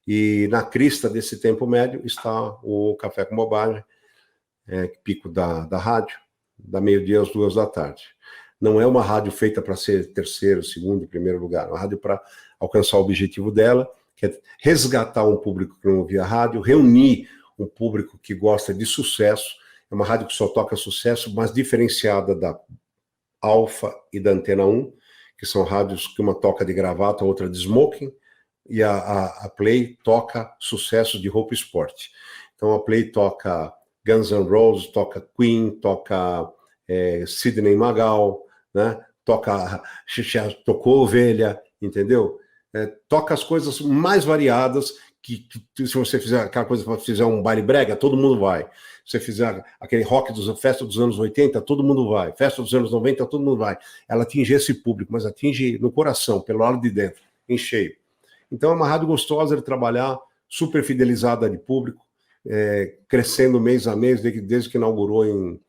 E na crista desse tempo médio está o Café com Bobagem, pico da rádio, da meio-dia às 2 da tarde. Não é uma rádio feita para ser terceiro, segundo, primeiro lugar. É uma rádio para alcançar o objetivo dela, que é resgatar um público que não ouvia rádio, reunir um público que gosta de sucesso. É uma rádio que só toca sucesso, mas diferenciada da Alfa e da Antena 1, que são rádios que uma toca de gravata, outra de smoking, e a Play toca sucesso de roupa esporte. Então a Play toca Guns N' Roses, toca Queen, toca Sidney Magal, né? Tocou Ovelha, entendeu? Toca as coisas mais variadas, que se você fizer aquela coisa, fizer um baile brega, todo mundo vai. Se você fizer aquele rock festa dos anos 80, todo mundo vai. Festa dos anos 90, todo mundo vai. Ela atinge esse público, mas atinge no coração, pelo lado de dentro, em cheio. Então é uma rádio gostosa de trabalhar, super fidelizada de público, crescendo mês a mês, desde que inaugurou em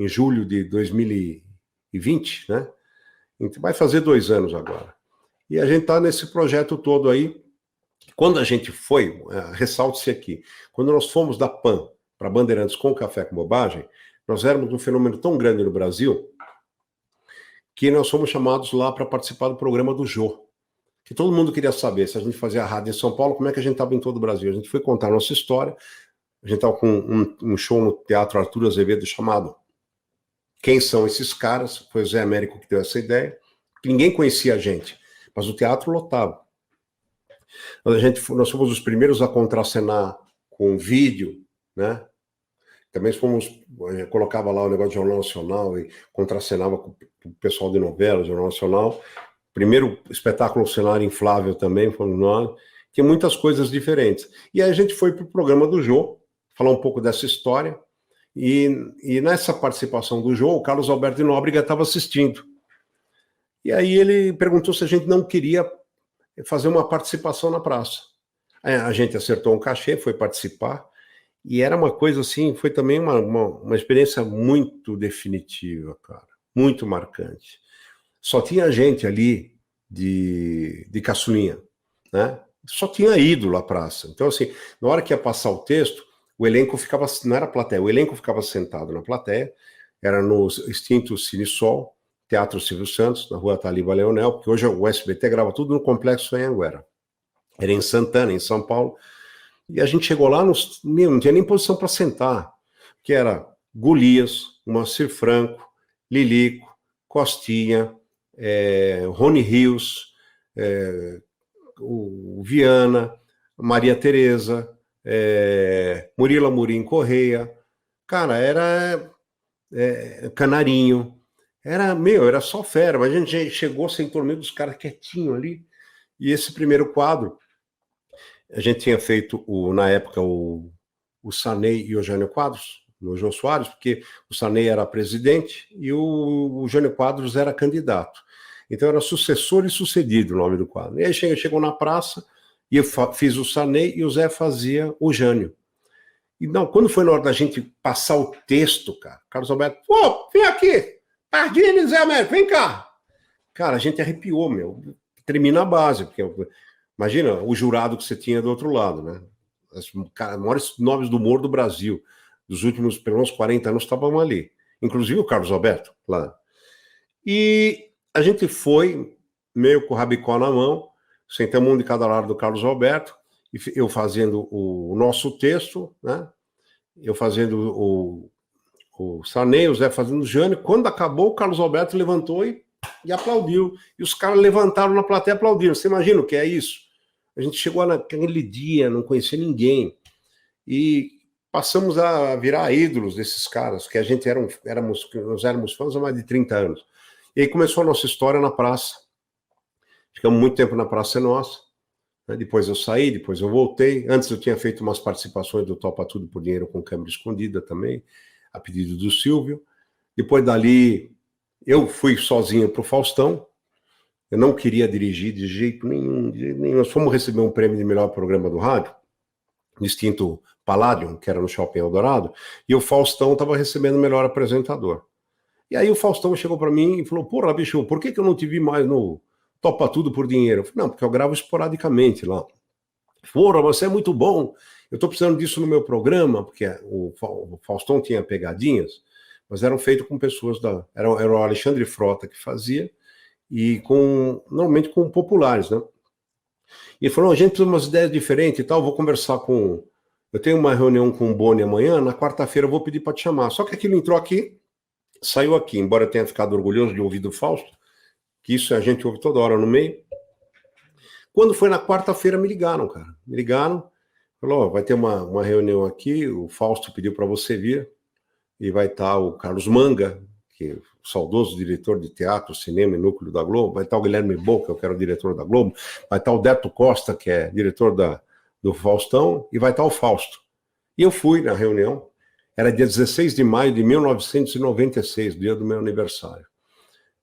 julho de 2020, né? Então, vai fazer 2 anos agora. E a gente está nesse projeto todo aí. Quando a gente foi, ressalte-se aqui, quando nós fomos da PAN para Bandeirantes com Café com Bobagem, nós éramos um fenômeno tão grande no Brasil que nós fomos chamados lá para participar do programa do Jô, que todo mundo queria saber se a gente fazia a rádio em São Paulo, como é que a gente estava em todo o Brasil. A gente foi contar a nossa história. A gente estava com um show no Teatro Arthur Azevedo chamado Quem São Esses Caras? Foi o Zé Américo que deu essa ideia. Ninguém conhecia a gente, mas o teatro lotava. Nós fomos os primeiros a contracenar com vídeo, né? Também colocava lá o negócio de Jornal Nacional e contracenava com o pessoal de novela, Jornal Nacional. Primeiro espetáculo cenário inflável também, fomos nós. Tinha muitas coisas diferentes. E aí a gente foi para o programa do Jô, falar um pouco dessa história. E nessa participação do Jô, o Carlos Alberto de Nóbrega estava assistindo. E aí ele perguntou se a gente não queria fazer uma participação na praça. A gente acertou um cachê, foi participar, e era uma coisa assim, foi também uma experiência muito definitiva, cara, muito marcante. Só tinha gente ali de caçulinha, né? Só tinha ídolo à praça. Então, assim, na hora que ia passar o texto, o elenco ficava, não era plateia, o elenco ficava sentado na plateia, era no extinto Cine Sol, Teatro Silvio Santos, na rua Taliba Leonel, porque hoje o SBT grava tudo no Complexo Anhanguera. Era em Santana, em São Paulo. E a gente chegou lá, não tinha nem posição para sentar, que era Golias, Moacir Franco, Lilico, Costinha, Rony Rios, o Viana, Maria Tereza, Murilo Amorim Correia. Cara, era Canarinho. Era só fera, mas a gente chegou, sentou no meio dos caras quietinho ali, e esse primeiro quadro, a gente tinha feito, na época, o Sarney e o Jânio Quadros, no Jô Soares, porque o Sarney era presidente e o Jânio Quadros era candidato. Então era sucessor e sucedido o nome do quadro. E aí chegou na praça, e eu fiz o Sarney e o Zé fazia o Jânio. E não, quando foi na hora da gente passar o texto, cara, Carlos Alberto, vem aqui! Pardini, Zé Américo, vem cá. Cara, a gente arrepiou, meu. Termina a base, porque imagina o jurado que você tinha do outro lado, né? Os maiores nomes do humor do Brasil, dos últimos, pelo menos 40 anos, estavam ali. Inclusive o Carlos Alberto, lá. E a gente foi, meio com o rabicó na mão, sentamos um de cada lado do Carlos Alberto, e eu fazendo o nosso texto, né? Eu fazendo o Sarney, o Zé fazendo o Jânio. Quando acabou, o Carlos Alberto levantou e aplaudiu. E os caras levantaram na plateia e aplaudiram. Você imagina o que é isso? A gente chegou naquele dia, não conhecia ninguém. E passamos a virar ídolos desses caras, que a gente nós éramos fãs há mais de 30 anos. E aí começou a nossa história na praça. Ficamos muito tempo na Praça é Nossa. Né? Depois eu saí, depois eu voltei. Antes eu tinha feito umas participações do Topa Tudo por Dinheiro com câmera escondida também, a pedido do Silvio. Depois dali, eu fui sozinho para o Faustão. Eu não queria dirigir de jeito nenhum, Nós fomos receber um prêmio de melhor programa do rádio, distinto Palladium, que era no Shopping Eldorado, e o Faustão estava recebendo o melhor apresentador. E aí o Faustão chegou para mim e falou, porra, bicho, por que eu não te vi mais no Topa Tudo por Dinheiro? Eu falei, não, porque eu gravo esporadicamente lá. Porra, você é muito bom, eu estou precisando disso no meu programa, porque o Faustão tinha pegadinhas, mas eram feitos com pessoas era o Alexandre Frota que fazia, e normalmente com populares, né? E ele falou, a gente precisa de umas ideias diferentes e tal, vou conversar eu tenho uma reunião com o Boni amanhã, na quarta-feira eu vou pedir para te chamar. Só que aquilo entrou aqui, saiu aqui, embora eu tenha ficado orgulhoso de ouvir do Fausto, que isso a gente ouve toda hora no meio. Quando foi na quarta-feira, me ligaram, cara. Me ligaram, falou, vai ter uma reunião aqui, o Fausto pediu para você vir, e vai estar o Carlos Manga, que é o saudoso diretor de teatro, cinema e núcleo da Globo, vai estar o Guilherme Boca, que era o diretor da Globo, vai estar o Deto Costa, que é diretor do Faustão, e vai estar o Fausto. E eu fui na reunião, era dia 16 de maio de 1996, dia do meu aniversário.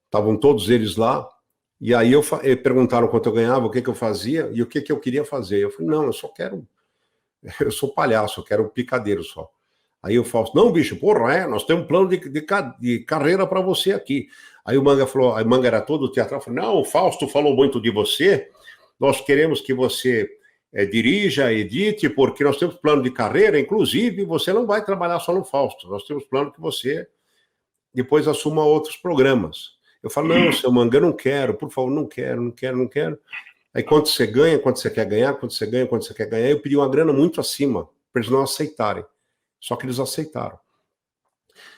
Estavam todos eles lá, e aí perguntaram quanto eu ganhava, o que eu fazia, e o que eu queria fazer. Eu falei, não, eu sou palhaço, eu quero um picadeiro só. Aí o Fausto, não, bicho, porra, nós temos um plano de carreira para você aqui. Aí o Manga falou, a Manga era todo teatral, falou, não, o Fausto falou muito de você, nós queremos que você dirija, edite, porque nós temos plano de carreira, inclusive você não vai trabalhar só no Fausto, nós temos plano que você depois assuma outros programas. Eu falo, não, seu Manga, eu não quero, por favor, não quero. Aí quanto você ganha, quanto você quer ganhar, quanto você ganha, quanto você quer ganhar, eu pedi uma grana muito acima, para eles não aceitarem. Só que eles aceitaram.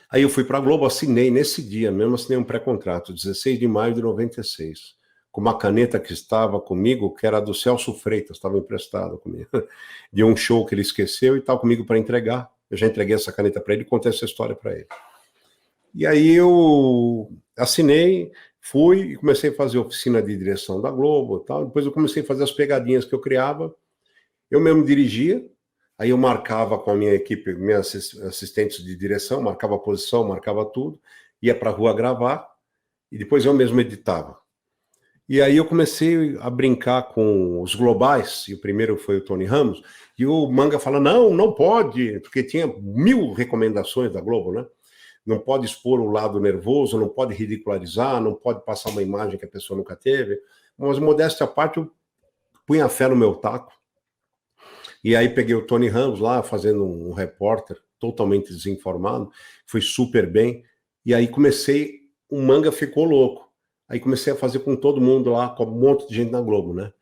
Aí eu fui para a Globo, assinei nesse dia, mesmo assinei um pré-contrato, 16 de maio de 96, com uma caneta que estava comigo, que era do Celso Freitas, estava emprestado comigo, de um show que ele esqueceu e estava comigo para entregar. Eu já entreguei essa caneta para ele e contei essa história para ele. E aí eu assinei, fui e comecei a fazer oficina de direção da Globo e tal. Depois eu comecei a fazer as pegadinhas que eu criava, eu mesmo dirigia. Aí eu marcava com a minha equipe, minhas assistentes de direção, marcava a posição, marcava tudo, ia para a rua gravar, e depois eu mesmo editava. E aí eu comecei a brincar com os globais, e o primeiro foi o Tony Ramos, e o Manga fala, não pode, porque tinha 1000 recomendações da Globo, né? Não pode expor o lado nervoso, não pode ridicularizar, não pode passar uma imagem que a pessoa nunca teve. Mas, modéstia à parte, eu punha a fé no meu taco. E aí peguei o Tony Ramos lá, fazendo um repórter totalmente desinformado, foi super bem. E aí o Manga ficou louco. Aí comecei a fazer com todo mundo lá, com um monte de gente na Globo, né?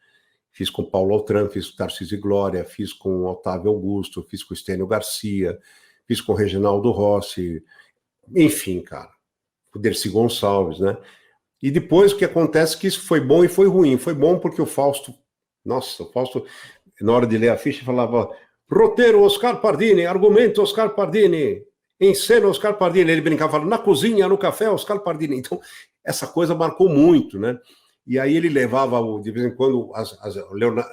Fiz com o Paulo Altran, fiz com o Tarcísio Glória, fiz com o Otávio Augusto, fiz com o Estênio Garcia, fiz com o Reginaldo Rossi, enfim, cara, o Dercy Gonçalves, né? E depois o que acontece é que isso foi bom e foi ruim. Foi bom porque o Fausto, na hora de ler a ficha, falava roteiro Oscar Pardini, argumento Oscar Pardini, encena Oscar Pardini. Ele brincava, falava, na cozinha, no café, Oscar Pardini. Então, essa coisa marcou muito, né? E aí ele levava, de vez em quando,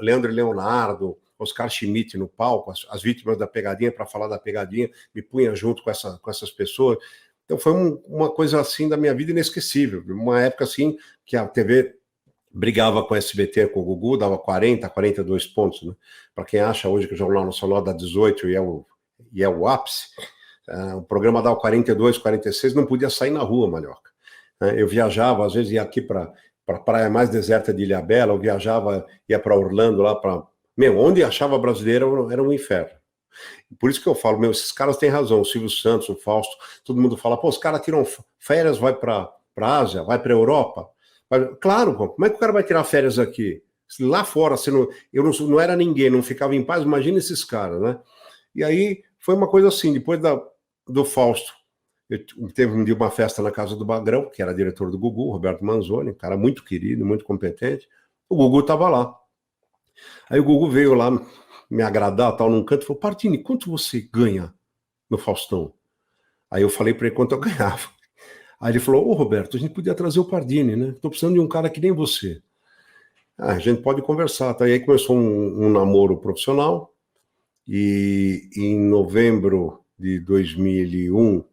Leandro e Leonardo, Oscar Schmidt no palco, as vítimas da pegadinha, para falar da pegadinha, me punha junto com essas pessoas. Então foi uma coisa assim da minha vida inesquecível. Uma época assim que a TV brigava com o SBT, com o Gugu, dava 40, 42 pontos, né? Para quem acha hoje que o Jornal Nacional dá 18 e é o ápice, o programa dava 42, 46, não podia sair na rua, Malhoca. Eu viajava, às vezes ia aqui para a praia mais deserta de Ilhabela, eu viajava, ia para Orlando, lá para... onde achava brasileiro era um inferno. Por isso que eu falo, esses caras têm razão, o Silvio Santos, o Fausto, todo mundo fala, os caras tiram férias, vai para a Ásia, vai para a Europa. Claro, como é que o cara vai tirar férias aqui? Lá fora, eu não era ninguém, não ficava em paz, imagina esses caras, né? E aí foi uma coisa assim, depois do Fausto, teve um dia uma festa na casa do Magrão, que era diretor do Gugu, Roberto Manzoni, um cara muito querido, muito competente, o Gugu estava lá. Aí o Gugu veio lá me agradar, tal, num canto, falou, Pardini, quanto você ganha no Faustão? Aí eu falei para ele quanto eu ganhava. Aí ele falou, ô Roberto, a gente podia trazer o Pardini, né? Tô precisando de um cara que nem você. Ah, a gente pode conversar, tá? E aí começou um namoro profissional, e em novembro de 2001,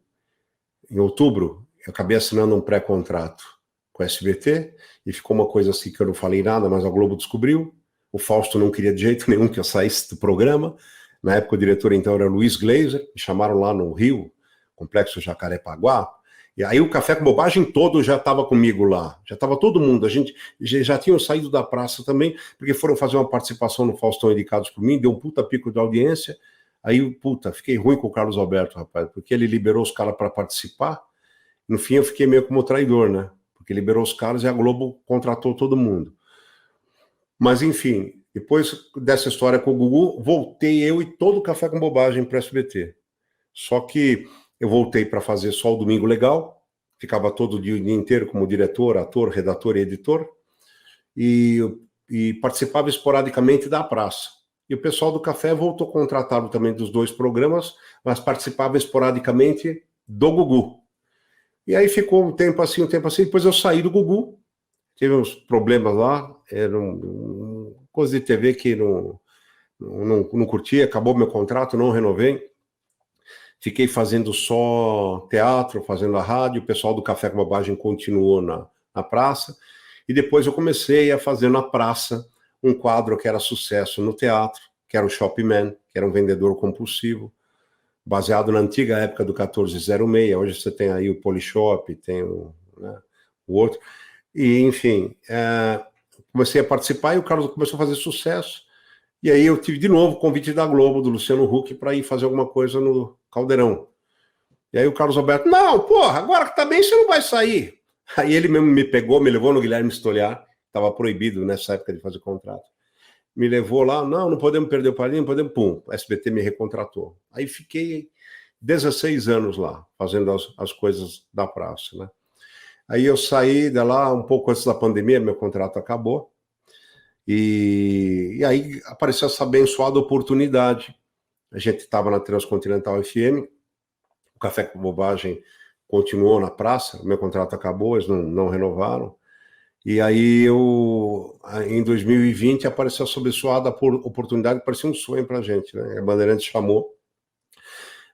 em outubro, eu acabei assinando um pré-contrato com a SBT, e ficou uma coisa assim que eu não falei nada, mas a Globo descobriu. O Fausto não queria de jeito nenhum que eu saísse do programa. Na época o diretor então era Luiz Gleiser, me chamaram lá no Rio, Complexo Jacarepaguá, e aí o Café com Bobagem todo já estava comigo lá, já estava todo mundo, a gente já tinham saído da praça também, porque foram fazer uma participação no Faustão indicados por mim, deu um puta pico de audiência, aí, puta, fiquei ruim com o Carlos Alberto, rapaz, porque ele liberou os caras para participar, no fim eu fiquei meio como traidor, né, porque liberou os caras e a Globo contratou todo mundo. Mas, enfim, depois dessa história com o Gugu, voltei eu e todo o Café com Bobagem para o SBT. Só que eu voltei para fazer só o Domingo Legal, ficava todo o dia inteiro como diretor, ator, redator e editor, e participava esporadicamente da praça. E o pessoal do Café voltou contratado também dos dois programas, mas participava esporadicamente do Gugu. E aí ficou um tempo assim, depois eu saí do Gugu, teve uns problemas lá, era coisa de TV que não curtia, acabou meu contrato, não renovei. Fiquei fazendo só teatro, fazendo a rádio, o pessoal do Café com Bobagem continuou na praça, e depois eu comecei a fazer na praça um quadro que era sucesso no teatro, que era o Shopman, que era um vendedor compulsivo, baseado na antiga época do 1406, hoje você tem aí o Polishop, tem o outro, e enfim, comecei a participar e o Carlos começou a fazer sucesso, e aí eu tive de novo o convite da Globo, do Luciano Huck, para ir fazer alguma coisa no Caldeirão. E aí o Carlos Alberto, não, porra, agora que tá bem, você não vai sair. Aí ele mesmo me pegou, me levou no Guilherme Stoliar, estava proibido nessa época de fazer contrato. Me levou lá, não podemos perder o Pardini, não podemos, pum, a SBT me recontratou. Aí fiquei 16 anos lá, fazendo as coisas da praça, né? Aí eu saí de lá um pouco antes da pandemia, meu contrato acabou, e aí apareceu essa abençoada oportunidade. A gente estava na Transcontinental FM, o Café com Bobagem continuou na praça, meu contrato acabou, eles não renovaram. E aí em 2020, apareceu essa abençoada oportunidade, que parecia um sonho para a gente, né? A Bandeirantes chamou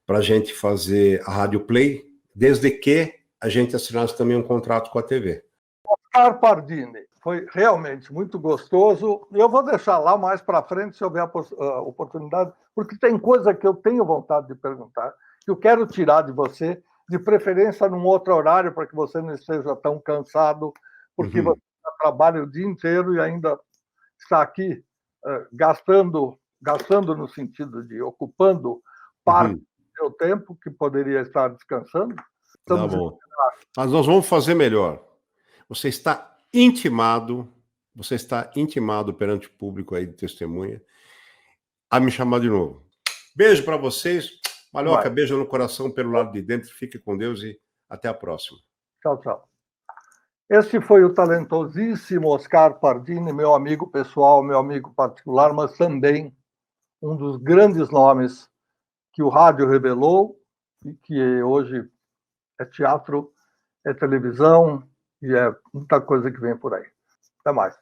para a gente fazer a Rádio Play, desde que a gente assinasse também um contrato com a TV. Oscar Pardini, foi realmente muito gostoso. Eu vou deixar lá mais para frente, se houver a oportunidade, porque tem coisa que eu tenho vontade de perguntar, que eu quero tirar de você, de preferência num outro horário, para que você não esteja tão cansado, porque você trabalha o dia inteiro e ainda está aqui gastando no sentido de ocupando parte do seu tempo, que poderia estar descansando. Tá bom. Mas nós vamos fazer melhor. Você está intimado perante o público aí de testemunha a me chamar de novo. Beijo para vocês. Malhoca, beijo no coração pelo lado de dentro. Fique com Deus e até a próxima. Tchau, tchau. Este foi o talentosíssimo Oscar Pardini, meu amigo pessoal, meu amigo particular, mas também um dos grandes nomes que o rádio revelou e que hoje é teatro, é televisão e é muita coisa que vem por aí. Até mais.